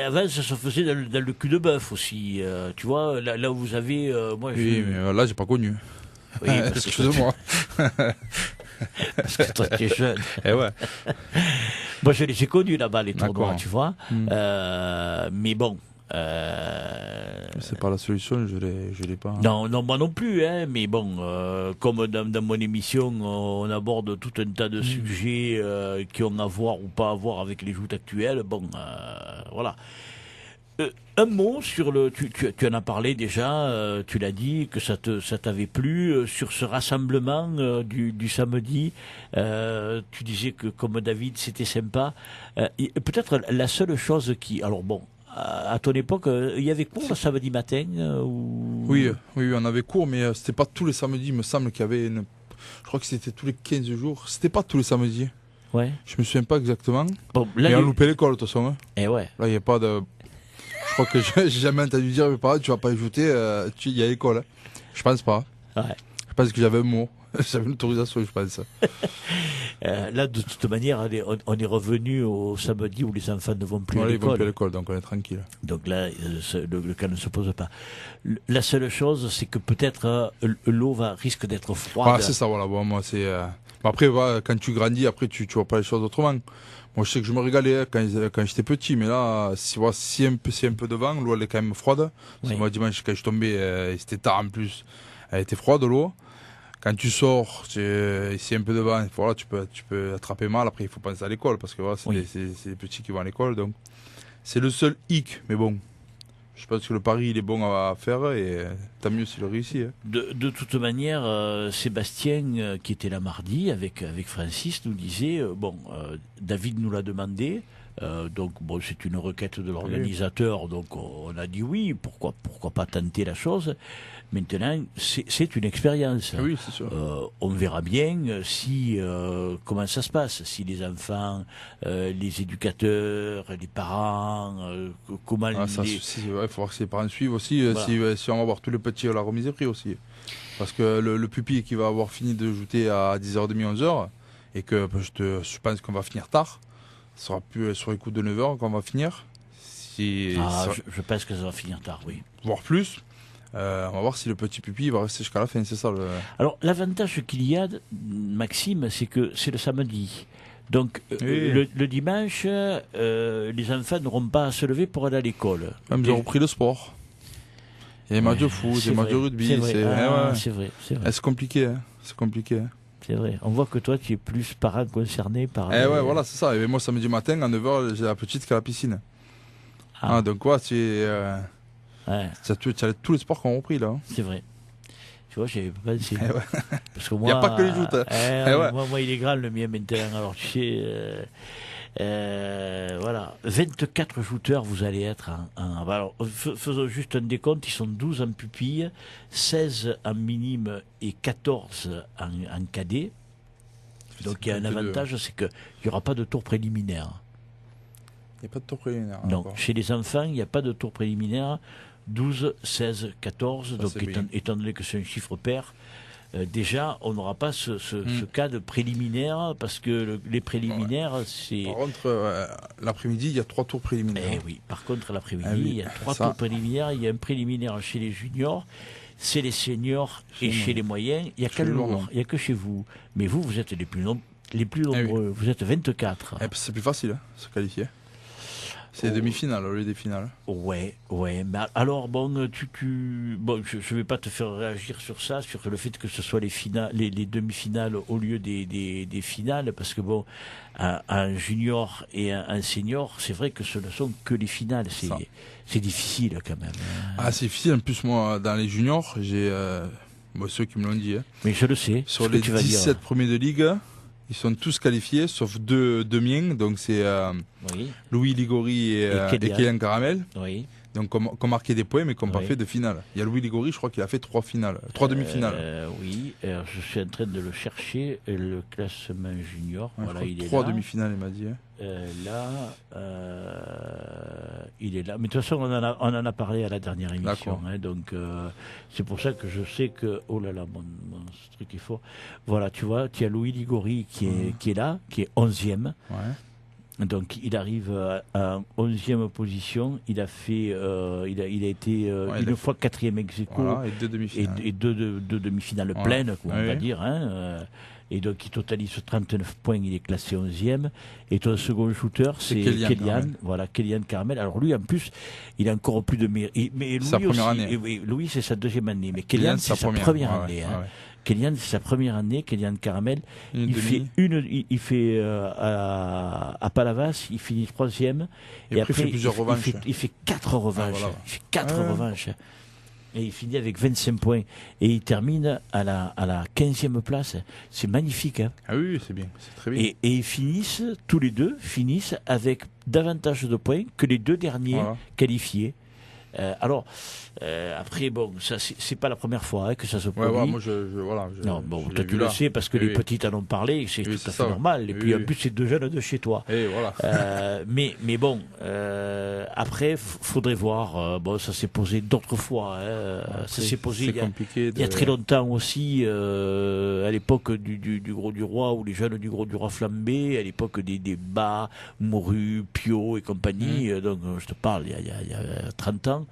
Avant ça se faisait dans le cul de bœuf aussi. Tu vois, là où vous avez... mais là j'ai pas connu. Oui, excuse-moi. Parce que toi tu es jeune. Eh ouais. Moi je les ai connus là-bas, les tournois, tu vois. Mais bon... C'est pas la solution, je l'ai pas. Non, moi non plus, hein, mais bon, comme dans mon émission, on aborde tout un tas de sujets qui ont à voir ou pas à voir avec les joutes actuelles. Bon, voilà. Un mot sur tu en as parlé déjà, tu l'as dit que ça t'avait plu sur ce rassemblement du samedi. Tu disais que comme David c'était sympa. Peut-être la seule chose alors bon. À ton époque, il y avait cours le samedi matin Oui, on avait cours, mais c'était pas tous les samedis. Il me semble qu'il y avait je crois que c'était tous les 15 jours. C'était pas tous les samedis. Ouais. Je me souviens pas exactement. Bon, là, mais on loupait l'école de toute façon. Hein. Et ouais. Là, il n'y a pas de... Je crois que j'ai jamais entendu dire, mes parents, tu vas pas ajouter, il y a l'école. Hein. Je pense pas. Ouais. Je pense que j'avais un mot. J'avais une autorisation, je pense. Là, de toute manière, on est revenu au samedi où les enfants ne vont plus à l'école. Ils vont plus à l'école, donc on est tranquille. Donc là, le cas ne se pose pas. La seule chose, c'est que peut-être l'eau risque d'être froide. Ah, c'est ça, voilà. Bon, moi, c'est... Après, voilà, quand tu grandis, après, tu vois pas les choses autrement. Moi, je sais que je me régalais quand j'étais petit, mais là, si un peu de vent, l'eau, elle est quand même froide. Oui. Moi, dimanche, quand je tombais, c'était tard en plus. Elle était froide, l'eau. Quand tu sors, s'il y a un peu de vent, voilà, tu peux attraper mal. Après, il faut penser à l'école, parce que voilà, c'est les petits qui vont à l'école. Donc, c'est le seul hic. Mais bon, je pense que le pari, il est bon à faire, et tant mieux s'il réussit. Hein. De toute manière, Sébastien, qui était là mardi avec Francis, nous disait, David nous l'a demandé. Donc bon, c'est une requête de l'organisateur, donc on a dit oui, pourquoi pas tenter la chose. Maintenant, c'est une expérience. Oui, c'est sûr. On verra bien comment ça se passe, si les enfants, les éducateurs, les parents, comment il faut voir que les parents suivent aussi, voilà. si on va voir tous les petits à la remise des prix aussi. Parce que le pupille qui va avoir fini de jouer à 10h30, 11h, et que je pense qu'on va finir tard, ce sera plus sur les coups de 9h qu'on va finir. Je pense que ça va finir tard, oui. Voire plus. On va voir si le petit pupille va rester jusqu'à la fin, c'est ça. Alors, l'avantage qu'il y a, Maxime, c'est que c'est le samedi. Donc, Oui. le dimanche, les enfants n'auront pas à se lever pour aller à l'école. Même ils ont repris le sport. Il y a des matchs de foot, c'est des matchs de vrai, rugby. C'est vrai, C'est c'est vrai. C'est vrai. C'est compliqué. Hein. C'est compliqué. Hein. C'est vrai. On voit que toi, tu es plus parent concerné par. Ouais, voilà, c'est ça. Et moi, samedi matin, à 9h, j'ai la petite qui est à la piscine. Ah. Donc, ouais, tu Ouais, as tous les sports qui ont repris, là. Hein. c'est vrai. Tu vois, j'avais pas pensé. Ouais. Parce que Il moi, n'y a pas que les joutes. Hein. Ouais. moi, il est grand le mien maintenant. Alors, tu sais, voilà. 24 shooters, vous allez être alors, faisons juste un décompte. Ils sont 12 en pupille, 16 en minime et 14 en cadet. Donc, il y a un 52. avantage, c'est qu'il n'y aura pas de tour préliminaire. Il n'y a pas de tour préliminaire. Non, encore. chez les enfants, il n'y a pas de tour préliminaire. 12, 16, 14. Ça, Donc, c'est bien. étant donné que c'est un chiffre pair, déjà, on n'aura pas ce cas de préliminaire parce que les préliminaires, c'est. Par contre, l'après-midi, il y a 3 tours préliminaires. Eh oui, par contre, l'après-midi, Ah oui, il y a 3 ça. tours préliminaires. Il y a un préliminaire chez les juniors, c'est les seniors et chez les moyens. Il n'y a Chez qu'à le les lourds, lourd, non. il n'y a que chez vous. Mais vous êtes les plus nombreux. Vous êtes 24. C'est plus facile, hein, se qualifier. C'est les demi-finales au lieu des finales. Ouais. Mais alors, bon, bon, je ne vais pas te faire réagir sur ça, sur le fait que ce soit les demi-finales au lieu des finales, parce que, bon, un junior et un senior, c'est vrai que ce ne sont que les finales. C'est difficile, quand même. Ah, c'est difficile. En plus, moi, dans les juniors, j'ai ceux qui me l'ont dit. Hein. Mais je le sais. Sur ce que les tu vas 17 dire. premiers de ligue, ils sont tous qualifiés, sauf deux miens. Donc, c'est Oui, Louis Ligori et Kélian Caramel. oui. Donc, qui ont marqué des points, mais qui n'ont pas Oui. fait de finale. Il y a Louis Ligori, je crois qu'il a fait 3 demi-finales. Oui, alors, je suis en train de le chercher, le classement junior. Ouais, Voilà, il est 3 là. demi-finales, il m'a dit. Hein. Il est là. Mais de toute façon, on en a parlé à la dernière émission. D'accord. Hein, donc, c'est pour ça que je sais que. Oh là là, mon ce truc est fort. Voilà, tu vois, tu as Louis Ligori qui est là, qui est 11e. Ouais. Donc, il arrive à 11e position. Il a fait. Il a été une fois 4e ex aequo. Voilà, et 2 demi-finales. Et deux demi-finales Voilà. pleines, quoi, on Oui. va dire. Hein, et donc, il totalise 39 points, il est classé 11e. Et ton second shooter, c'est Kélian Caramel. Voilà, Kélian Caramel. Alors, lui, en plus, il a encore plus de mérite. Mais Louis Sa première aussi, année. oui, Louis, c'est sa deuxième année. Mais Kélian, c'est sa première Ouais, année. Hein. ouais. Kélian, c'est sa première année. Kélian Caramel, il fait à Palavas, il finit 3e. Et après, il fait plusieurs revanches. Il fait 4 revanches. voilà. Il fait 4 revanches. Et il finit avec 25 points. Et il termine à la 15e place. C'est magnifique. Hein. Ah oui, c'est bien. C'est très bien. Et ils finissent, tous les deux, avec davantage de points que les deux derniers Voilà. qualifiés. Alors, après, bon, ça c'est pas la première fois que ça se produit. Ouais, moi, voilà. Non, bon, je toi l'ai tu vu le là. sais parce que Oui, les oui. petites en ont parlé, c'est Oui, tout c'est à fait ça. normal. Et Oui, puis en oui. plus, c'est deux jeunes de chez toi. Et voilà. Mais bon, après, faudrait voir. Bon, ça s'est posé d'autres fois. Ça s'est posé C'est compliqué. il y a très longtemps aussi, à l'époque du Gros du Roi, ou les jeunes du Gros du Roi flambés, à l'époque des Bas, Moru, Pio et compagnie. Donc, je te parle, il y a 30 ans.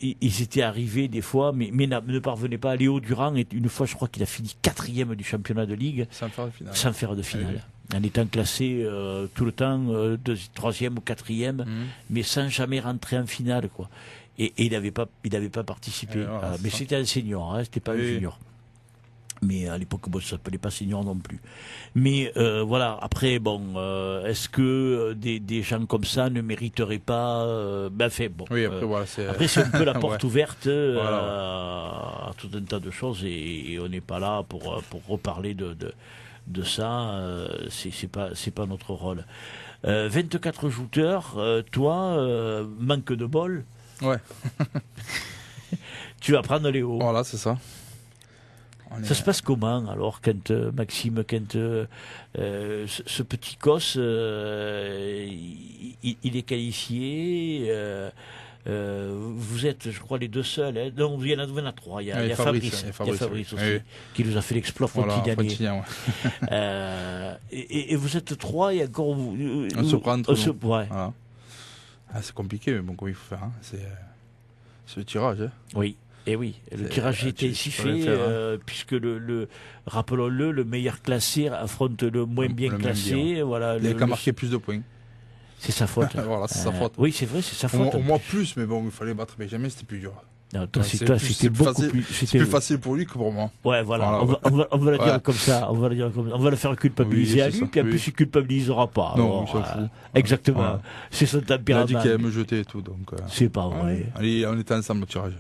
Ils étaient arrivés des fois, mais ne parvenaient pas à aller haut du rang. Et une fois, je crois qu'il a fini 4e du championnat de ligue, Sans faire de finale. sans faire de finale. En étant classé tout le temps 3e ou 4e, mais sans jamais rentrer en finale, quoi. Et il n'avait pas participé. Voilà, Mais ça. c'était un senior, hein, c'était pas un junior. Mais à l'époque, bon, ça s'appelait pas senior non plus. Mais voilà, après, bon, est-ce que des gens comme ça ne mériteraient pas bon. Oui, après, voilà. Après, c'est un peu la porte Ouais. ouverte Voilà, à tout un tas de choses, et on n'est pas là pour reparler de ça. C'est pas notre rôle. 24 shooters, toi, manque de bol. Ouais. Tu vas prendre les hauts. Voilà, c'est ça. Ça se passe comment alors, quand Maxime, ce petit Cos, il est qualifié, vous êtes, je crois, les deux seuls. Hein. Non, il y en a trois. Il y a Fabrice, aussi, oui. qui nous a fait l'exploit Voilà, Frontignan. ouais. Et vous êtes trois, et encore On se prend entre nous. Ouais. Voilà. Ah, c'est compliqué, mais bon, comment il faut faire hein. C'est le tirage. Hein. Oui. Et oui, le tirage était ainsi fait, puisque rappelons-le, le meilleur classé affronte le moins bien classé. Voilà, il a qu'à marquer plus de points. C'est sa faute. Voilà, c'est sa faute. Oui, c'est vrai, c'est sa faute. Au moins plus, mais bon, il fallait battre Benjamin, c'était plus dur. Non, c'était beaucoup plus. C'est plus facile pour lui que pour moi. Ouais, voilà. On va le dire comme ça. On va le faire culpabiliser à lui, puis en plus il culpabilisera pas. Non, il s'en fout. Exactement. Voilà. C'est son tempérament. Il a dit qu'il allait me jeter et tout, donc. C'est pas vrai. Allez, on était ensemble au tirage.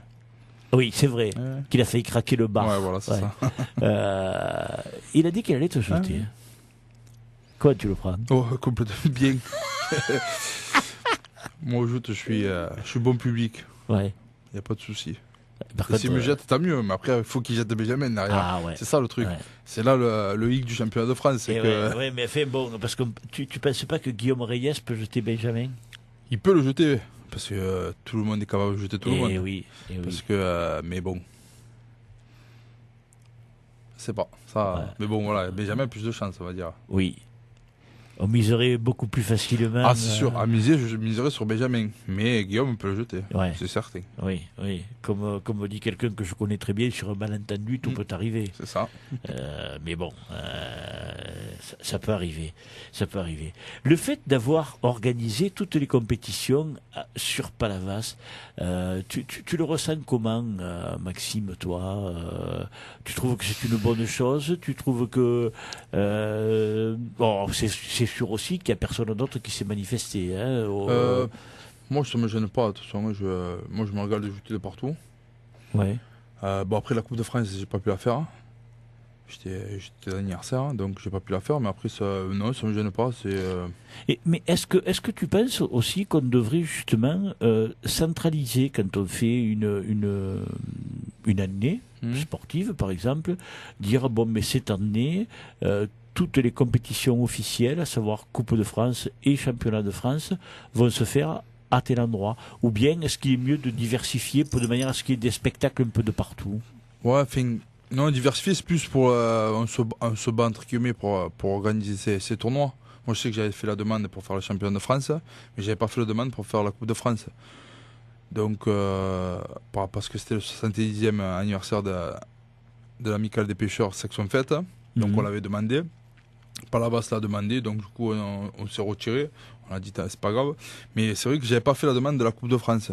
Oui, c'est vrai. Qu'il a failli craquer le bar. Ouais, voilà, c'est ça. Il a dit qu'il allait te jeter. Comment tu le prends? Oh, complètement bien. Moi, au joute, je suis bon public. Ouais. Il n'y a pas de souci. Contre, s'il me jette, tant mieux. Mais après, il faut qu'il jette Benjamin derrière. Ah, ouais. C'est ça le truc. Ouais. C'est là le hic du championnat de France. Oui, mais fait bon, parce que tu ne penses pas que Guillaume Reyes peut jeter Benjamin? Il peut le jeter, parce que tout le monde est capable de jeter tout le monde. Oui. Parce que, mais bon. C'est pas ça. Ouais. Mais bon, voilà, Benjamin a plus de chance, on va dire. Oui. On miserait beaucoup plus facilement. Ah, c'est sûr. À miser, je miserais sur Benjamin. Mais Guillaume peut le jeter. Ouais. C'est certain. Oui. Comme dit quelqu'un que je connais très bien, sur un malentendu, tout peut arriver. C'est ça. Mais bon, ça peut arriver. Ça peut arriver. Le fait d'avoir organisé toutes les compétitions sur Palavas, tu le ressens comment, Maxime, toi tu trouves que c'est une bonne chose? Tu trouves que... bon, c'est sûr aussi qu'il n'y a personne d'autre qui s'est manifesté. Hein, moi, ça ne me gêne pas. De toute façon, moi, je me regarde de jeter de partout. Ouais. Bon, après la Coupe de France, j'ai pas pu la faire. J'étais d'anniversaire, donc j'ai pas pu la faire. Mais après, non, ça me gêne pas. Mais est-ce que tu penses aussi qu'on devrait justement centraliser quand on fait une année sportive, par exemple, dire bon, mais cette année, toutes les compétitions officielles, à savoir Coupe de France et Championnat de France, vont se faire à tel endroit? Ou bien est-ce qu'il est mieux de diversifier de manière à ce qu'il y ait des spectacles un peu de partout? Ouais, non, diversifier, c'est plus pour on se bat entre guillemets pour organiser ces tournois. Moi, je sais que j'avais fait la demande pour faire le championnat de France, mais j'avais pas fait la demande pour faire la Coupe de France. Donc, parce que c'était le 70e anniversaire de l'amicale des pêcheurs section fête, donc on l'avait demandé. Palavas l'a demandé, donc du coup on s'est retiré. On a dit c'est pas grave. Mais c'est vrai que j'avais pas fait la demande de la Coupe de France.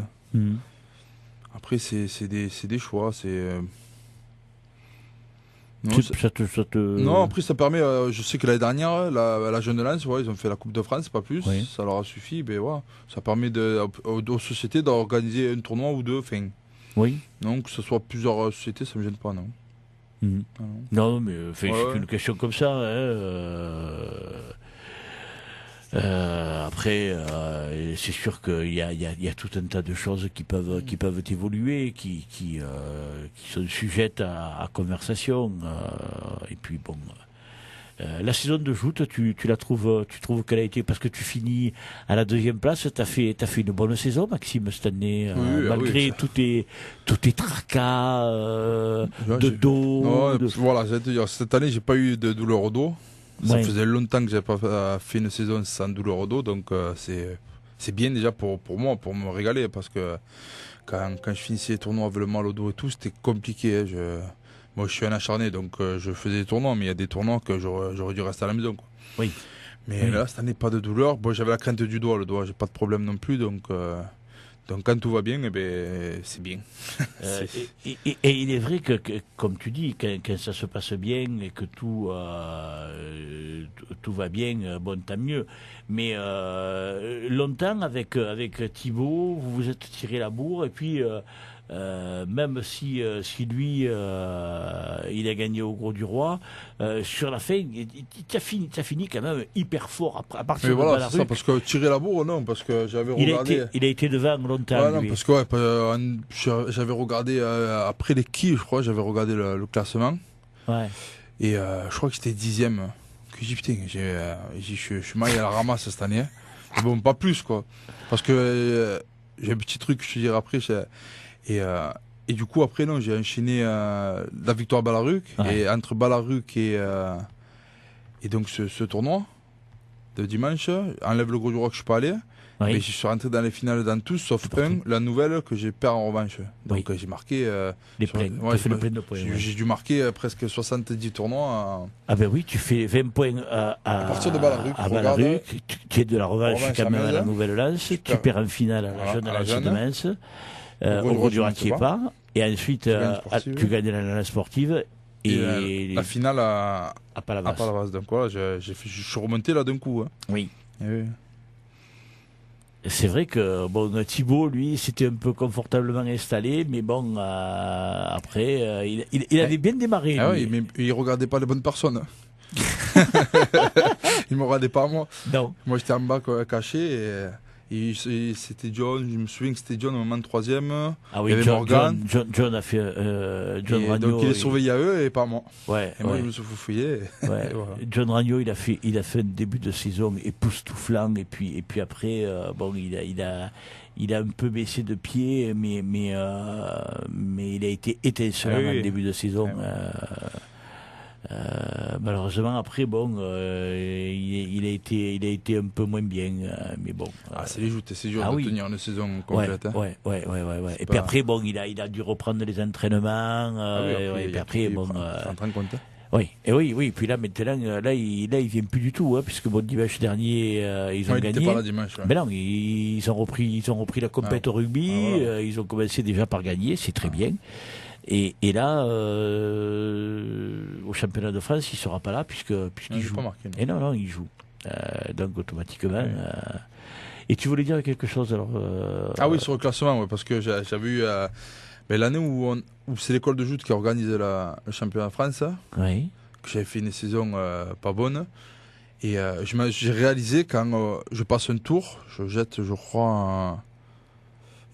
Après c'est des choix. Non, après ça permet. Je sais que l'année dernière, la Jeune Lance, ils ont fait la Coupe de France, pas plus. Oui. Ça leur a suffi. Ben, ouais, ça permet aux sociétés d'organiser un tournoi ou deux. Oui. Donc que ce soit plusieurs sociétés, ça me gêne pas, non. Non, mais c'est une question comme ça. Après, c'est sûr qu'il y a tout un tas de choses qui peuvent évoluer, qui sont sujettes à conversation. Et puis bon, la saison de joute, tu trouves qu'elle a été, parce que tu finis à la 2e place, t'as fait une bonne saison, Maxime, cette année, malgré tous tes tracas de dos. Non, voilà, j'allais te dire, cette année j'ai pas eu de douleur au dos. Ça faisait longtemps que j'avais pas fait une saison sans douleur au dos, donc c'est bien déjà pour moi, pour me régaler, parce que quand je finissais les tournois avec le mal au dos et tout, c'était compliqué. Hein. Moi, je suis un acharné, donc je faisais des tournois, mais il y a des tournois que j'aurais dû rester à la maison, quoi. Oui. Mais là, cette année, pas de douleur. Bon, j'avais la crainte du doigt, le doigt, j'ai pas de problème non plus, donc quand tout va bien, eh ben, c'est bien. Et il est vrai que comme tu dis, quand ça se passe bien et que tout va bien, bon, tant mieux. Mais longtemps, avec Thibaut, vous vous êtes tiré la bourre, et puis même si lui il a gagné au Gros du Roi, sur la fin t'as fini quand même hyper fort à partir de voilà, c'est ça, parce que tirer la bourre, non, parce que j'avais regardé, il a été devant longtemps, non, parce que j'avais regardé après les quilles, je crois, j'avais regardé le classement, et je crois que c'était 10e, que j'ai dit putain, je suis mal à la ramasse cette année, mais bon, pas plus, quoi, parce que j'ai un petit truc que je te dirai après. Et du coup, après, non, j'ai enchaîné la victoire à Balaruc. Et entre Balaruc et donc ce tournoi de dimanche, enlève le Gros du Roi que je suis pas allé. Mais je suis rentré dans les finales dans tous, sauf la nouvelle que j'ai perdu en revanche. Donc j'ai marqué... les pleins. Ouais, fait le plein de points. J'ai dû marquer presque 70 tournois. Ah ben oui, tu fais 20 points à partir de Balaruc. À Balaruc, tu es de la revanche quand même à la Nouvelle Lance, tu perds en finale à la jeune de Metz, au gros du Ratier-Pas, et ensuite tu gagnes la Lance sportive. Et la finale à Palavas. Donc voilà, je suis remonté là d'un coup. Hein. Oui. Oui. C'est vrai que Thibaut, lui, s'était un peu confortablement installé, mais bon, après, il avait bien démarré. Ah oui, mais il regardait pas les bonnes personnes. Il me regardait pas moi. Non. Moi j'étais en bas caché et c'était John. Je me souviens que c'était John au moment de troisième. Ah oui, il y avait Morgan. John a fait John Ragno. Donc il est surveillé à eux et pas moi. Ouais. Et moi je me suis foufouillé. Ouais. Voilà. John Ragno, il a fait un début de saison époustouflant et puis après il a un peu baissé de pied, mais il a été étincelant en début de saison. Malheureusement après il a été un peu moins bien, mais bon. C'est les joutes, c'est dur de tenir une saison complète. Ouais. Et puis après il a dû reprendre les entraînements. Et puis après en train de compter. Oui. Puis là maintenant, il vient plus du tout, puisque dimanche dernier ils ont gagné. Il était pas là dimanche. Ouais. Mais non, ils ont repris la compète au rugby. Voilà. Ils ont commencé déjà par gagner, c'est très bien. Et là, au championnat de France, il sera pas là puisqu'il joue. Et non, il joue. Donc automatiquement. Et tu voulais dire quelque chose alors oui, sur le classement, parce que j'avais eu l'année où c'est l'école de joute qui organise le championnat de France. Oui. Que j'avais fait une saison pas bonne. Et j'ai réalisé quand je passe un tour, je jette, je crois,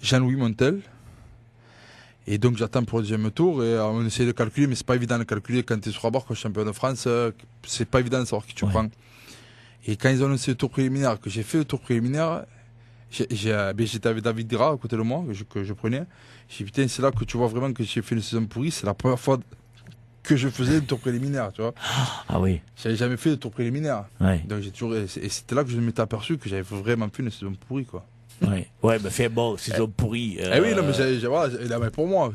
Jean-Louis Montel. Et donc j'attends pour le deuxième tour et on essaie de calculer, mais c'est pas évident de calculer quand tu es sur la barre comme champion de France, c'est pas évident de savoir qui tu prends. Et quand ils ont annoncé le tour préliminaire, que j'ai fait le tour préliminaire, j'étais avec David Dira à côté de moi, que je prenais. J'ai dit putain, c'est là que tu vois vraiment que j'ai fait une saison pourrie, c'est la première fois que je faisais le tour préliminaire, tu vois. Ah oui. J'avais jamais fait le tour préliminaire. Ouais. Donc et c'était là que je m'étais aperçu que j'avais vraiment fait une saison pourrie, quoi. Saison pourrie. Oui, non, mais pour moi,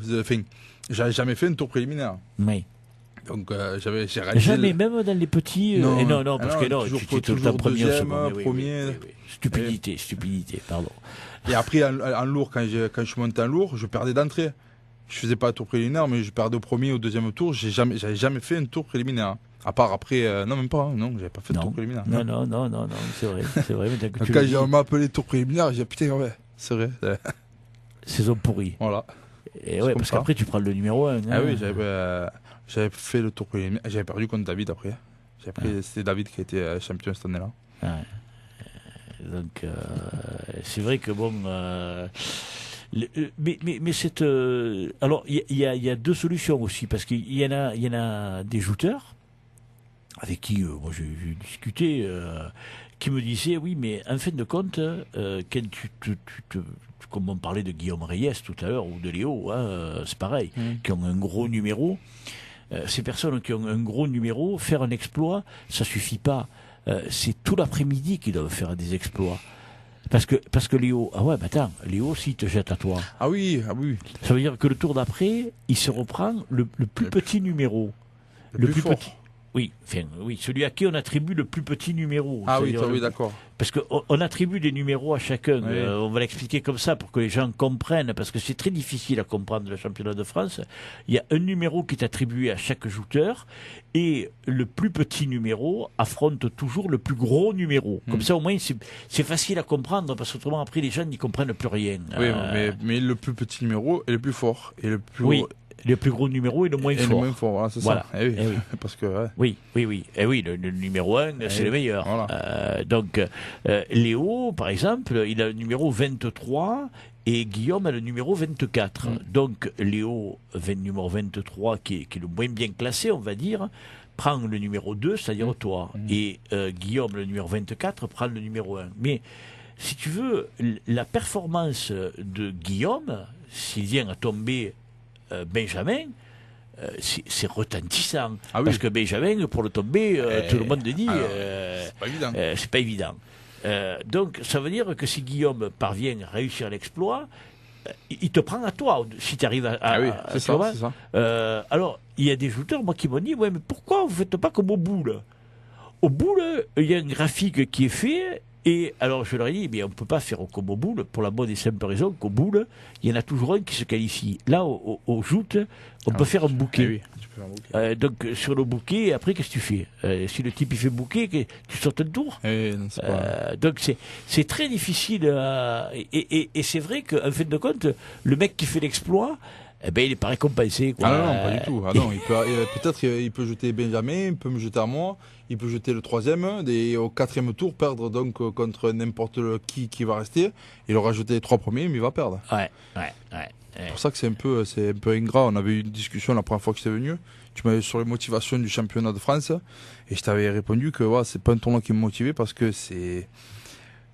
j'avais jamais fait un tour préliminaire. Oui. Donc j'ai réalisé. Jamais, même dans les petits. Non, parce que non, tu es tout le temps premier. Stupidité, pardon. Et après, en lourd, quand je suis monté en lourd, je perdais d'entrée. Je faisais pas un tour préliminaire, mais je perdais au premier ou au deuxième tour. J'avais jamais fait un tour préliminaire. À part après, non, même pas, non, j'avais pas fait de tour préliminaire. Non, c'est vrai. Mais quand on m'a appelé tour préliminaire, j'ai dit putain, ouais, c'est vrai. Saison pourrie. Voilà. Et ouais, parce qu'après, tu prends le numéro 1. Ah oui, j'avais fait le tour préliminaire. J'avais perdu contre David après. C'était David qui a été champion cette année-là. Donc, c'est vrai que mais cette. Alors, il y a deux solutions aussi, parce qu'il y en a des jouteurs avec qui moi j'ai discuté, qui me disaient oui, mais en fin de compte, quand comme on parlait de Guillaume Reyes tout à l'heure ou de Léo, c'est pareil, qui ont un gros numéro. Ces personnes qui ont un gros numéro, faire un exploit, ça suffit pas. C'est tout l'après-midi qu'ils doivent faire des exploits. Parce que Léo, Léo, s'il te jette à toi. Ah oui. Ça veut dire que le tour d'après, il se reprend le plus petit numéro. Le plus fort. Oui, celui à qui on attribue le plus petit numéro. Ah oui, d'accord. Parce qu'on attribue des numéros à chacun. Oui. On va l'expliquer comme ça pour que les gens comprennent, parce que c'est très difficile à comprendre le championnat de France. Il y a un numéro qui est attribué à chaque joueur, et le plus petit numéro affronte toujours le plus gros numéro. Comme ça, au moins, c'est facile à comprendre, parce qu'autrement, après, les gens n'y comprennent plus rien. Oui, mais le plus petit numéro est le plus fort. Et le plus le plus gros numéro est le moins fort. Le moins fort, voilà, c'est ça. Eh oui. Parce que, Oui. Et oui, le numéro 1, c'est le meilleur. Voilà. Donc, Léo, par exemple, il a le numéro 23 et Guillaume a le numéro 24. Donc, Léo, numéro 23, qui est le moins bien classé, on va dire, prend le numéro 2, c'est-à-dire toi. Et Guillaume, le numéro 24, prend le numéro 1. Mais, si tu veux, la performance de Guillaume, s'il vient à tomber Benjamin, c'est retentissant. Parce que Benjamin, pour le tomber, tout le monde dit c'est pas évident. C'est pas évident. Donc, ça veut dire que si Guillaume parvient à réussir l'exploit, il te prend à toi, si tu arrives à... Ah oui, c'est ça, c'est ça. Alors, il y a des joueurs, moi, qui m'ont dit, ouais, mais pourquoi vous ne faites pas comme au boule? Au boule, il y a un graphique qui est fait, et alors je leur ai dit, mais on ne peut pas faire comme au boule, pour la bonne et simple raison qu'au boule, il y en a toujours un qui se qualifie. Là, au joute, on peut faire un bouquet. Oui, tu peux faire un bouquet. Donc, sur le bouquet, après, qu'est-ce que tu fais? Si le type, il fait bouquet, tu sautes un tour. Non, c'est pas... Donc c'est très difficile et c'est vrai qu'en fin de compte le mec qui fait l'exploit, eh ben il est pas récompensé, quoi. Ah non, pas du tout. Ah non, peut-être il peut jeter Benjamin, il peut me jeter à moi, il peut jeter le 3e et au 4e tour perdre donc contre n'importe qui va rester. Il aura jeté les 3 premiers, mais il va perdre. Ouais. C'est pour ça que c'est un peu ingrat. On avait eu une discussion la première fois que j'étais venu. Tu m'avais sur les motivations du championnat de France et je t'avais répondu que voilà, c'est pas un tournoi qui me motivait parce que c'est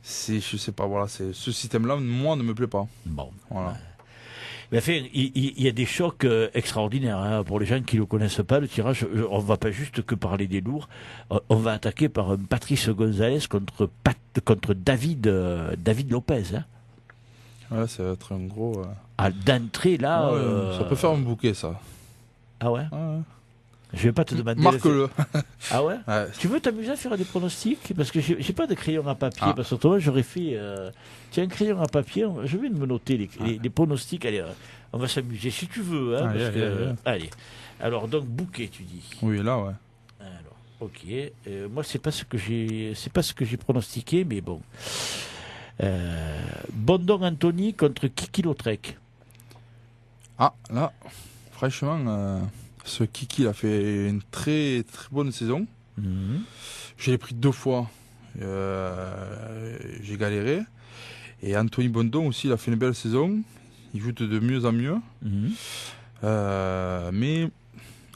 je sais pas, voilà, ce système-là, moi, ne me plaît pas. Bon. Voilà. Mais enfin, il y a des chocs extraordinaires, hein. Pour les gens qui ne le connaissent pas, le tirage, on ne va pas juste que parler des lourds. On va attaquer par un Patrice Gonzalez contre David Lopez. Hein. Ouais, ça va être un gros... D'entrée, là... Ça peut faire un bouquet, ça. Ah ouais, ouais. Je vais pas te demander... Marque-le. Ah ouais, ouais. Tu veux t'amuser à faire des pronostics? Parce que j'ai pas de crayon à papier. Parce que autrement, j'aurais fait... Tiens, un crayon à papier, je vais me noter les pronostics. Allez, on va s'amuser si tu veux. Hein, allez. Alors, donc, bouquet, tu dis. Oui, là, ouais. Alors, ok. Moi, c'est pas ce que j'ai pronostiqué, mais bon. Bondon Anthony contre Kiki Lautrec. Ah, là, franchement, ce Kiki a fait une très très bonne saison. Je l'ai pris 2 fois. J'ai galéré. Et Anthony Bondon aussi, il a fait une belle saison. Il joue de mieux en mieux. Mais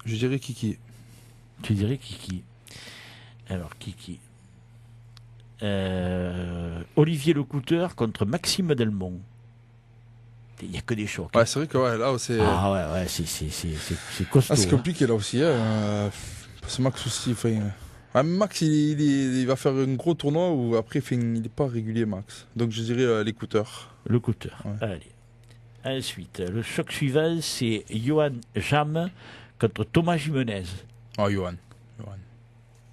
je dirais Kiki. Tu dirais Kiki. Alors, Kiki. Olivier Lecouteur contre Maxime Delmont. Il n'y a que des chocs. Ouais, c'est vrai que là, c'est... Ah ouais, c'est costaud. C'est compliqué, là aussi. C'est Max aussi. Max, il va faire un gros tournoi où après, il n'est pas régulier, Max. Donc, je dirais l'écouteur. L'écouteur. Ouais. Allez. Ensuite, le choc suivant, c'est Johan Jam contre Thomas Jimenez. Ah, Johan.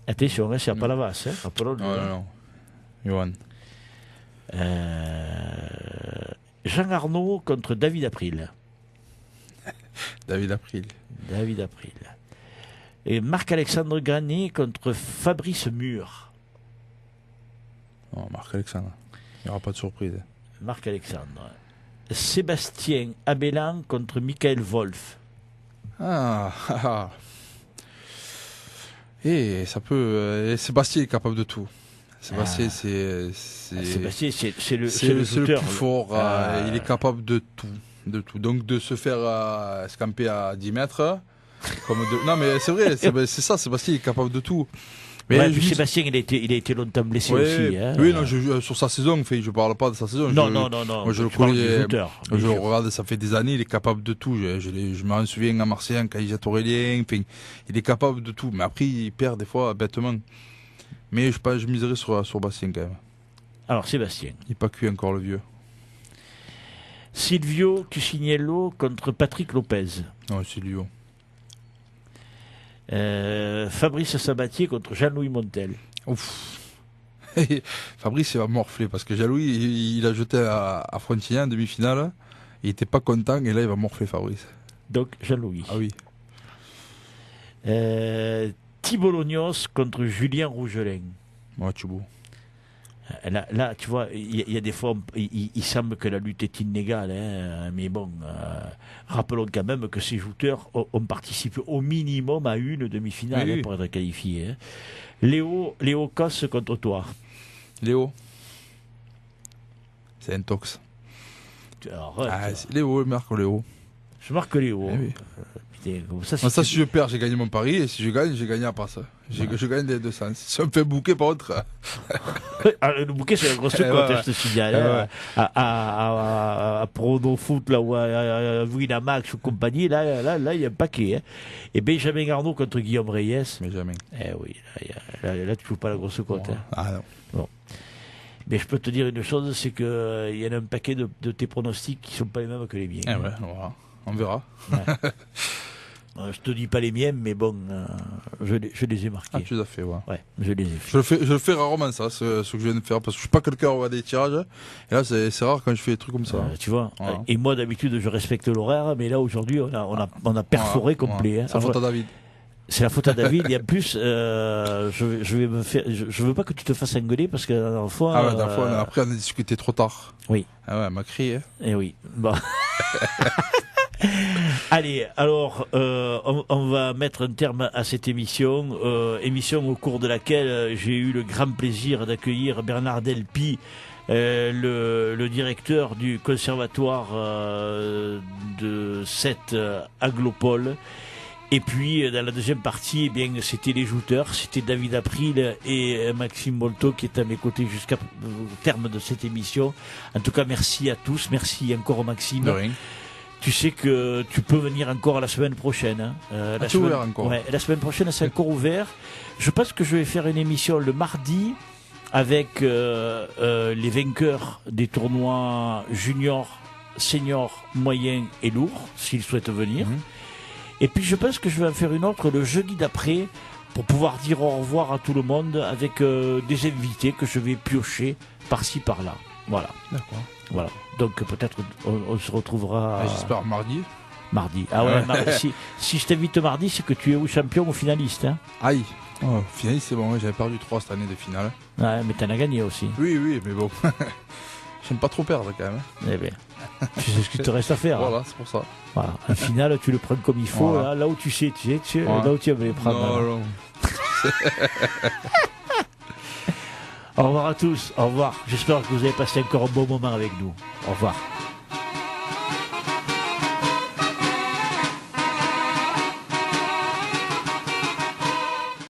Attention, c'est à Palavas, hein, rappelons-le. Non. Johan. Jean Arnaud contre David April. David April. Et Marc-Alexandre Granet contre Fabrice Mur. Non, Marc-Alexandre. Il n'y aura pas de surprise. Marc-Alexandre. Sébastien Abélan contre Michael Wolf. Et ça peut... Sébastien est capable de tout. Sébastien, c'est le plus fort. Il est capable de tout. Donc de se faire scamper à 10 mètres. Non mais c'est vrai, c'est ça, Sébastien est capable de tout. Mais puis Sébastien, il a été longtemps blessé aussi. Hein. Oui, non, sur sa saison, je ne parle pas de sa saison. Non. Moi, je le connais. Je le regarde, ça fait des années, il est capable de tout. Je m'en souviens à Marseille, quand il jette Aurélien. Il est capable de tout. Mais après, il perd des fois bêtement. Mais je miserais sur Bastien quand même. Alors, Sébastien. Il n'est pas cuit encore, le vieux. Silvio Cuciniello contre Patrick Lopez. Non, Silvio. Fabrice Sabatier contre Jean-Louis Montel. Ouf. Fabrice, il va morfler parce que Jean-Louis, il a jeté à Frontignan en demi-finale. Il n'était pas content et là, il va morfler, Fabrice. Donc, Jean-Louis. Ah oui. Thibault Lognos contre Julien Rougelin. Ouais, Thibault. Là, tu vois, il y a des fois, il semble que la lutte est inégale, hein, mais bon, rappelons quand même que ces joueurs ont participé au minimum à une demi-finale pour être qualifiés. Hein. Léo Cosse contre toi. Léo. C'est un tox. Léo, marque Léo. Je marque Léo. Oui. Ça, si je perds, j'ai gagné mon pari, et si je gagne, j'ai gagné à part ça. Je gagne des deux sens. Si on me fait bouquet, par contre. Le bouquet, c'est la grosse cote, je te signale. À Prono Foot, là, ou à Winamax ou compagnie, là, il y a un paquet. Hein. Et Benjamin Arnaud contre Guillaume Reyes. Benjamin. Oui, là, tu ne joues pas la grosse cote. Bon. Hein. Ah non. Bon. Mais je peux te dire une chose, c'est qu'il y en a un paquet de tes pronostics qui ne sont pas les mêmes que les miens. Eh ouais, voilà. On verra. Ouais. Je te dis pas les miens, mais bon, je les ai marqués. Ah, tu les as fait, ouais. Ouais, je les ai fait. Je le fais rarement, ça, ce que je viens de faire, parce que je suis pas quelqu'un qui va des tirages. Et là, c'est rare quand je fais des trucs comme ça. Tu vois. Voilà. Et moi, d'habitude, je respecte l'horaire, mais là, aujourd'hui, on a perforé complet. Voilà. Hein. C'est la faute à David. C'est la faute à David. Et en plus, je vais me faire. Je veux pas que tu te fasses engueuler parce que la dernière fois. Ah ouais, la dernière fois, après, on a discuté trop tard. Oui. Ah ouais, elle m'a crié. Eh oui. Bon. Allez, alors on va mettre un terme à cette émission, émission au cours de laquelle j'ai eu le grand plaisir d'accueillir Bernard Delpy, le directeur du conservatoire de cette Aglopole. Et puis dans la deuxième partie, eh bien c'était les jouteurs, c'était David April et Maxime Molto qui est à mes côtés jusqu'au terme de cette émission. En tout cas, merci à tous, merci encore Maxime. De rien. Tu sais que tu peux venir encore la semaine prochaine. Hein. C'est ouvert encore. Ouais, la semaine prochaine, c'est encore ouvert. Je pense que je vais faire une émission le mardi avec les vainqueurs des tournois juniors, seniors, moyens et lourds, s'ils souhaitent venir. Et puis je pense que je vais en faire une autre le jeudi d'après pour pouvoir dire au revoir à tout le monde avec des invités que je vais piocher par-ci par-là. Voilà. D'accord. Voilà. Donc peut-être on se retrouvera. J'espère mardi. Mardi. Ah ouais, mardi. Si je t'invite mardi, c'est que tu es ou champion ou finaliste. Hein. Aïe. Oh, finaliste, c'est bon. J'avais perdu 3 cette année de finale. Ouais, mais t'en as gagné aussi. Oui, mais bon. J'aime pas trop perdre quand même. Eh bien, tu sais ce qu'il te reste à faire. Voilà, hein. c'est pour ça. Voilà. En finale, tu le prends comme il faut. Voilà. Là où tu sais, Voilà. là où tu aimes les prendre. Non. Au revoir à tous. Au revoir. J'espère que vous avez passé encore un bon moment avec nous. Au revoir.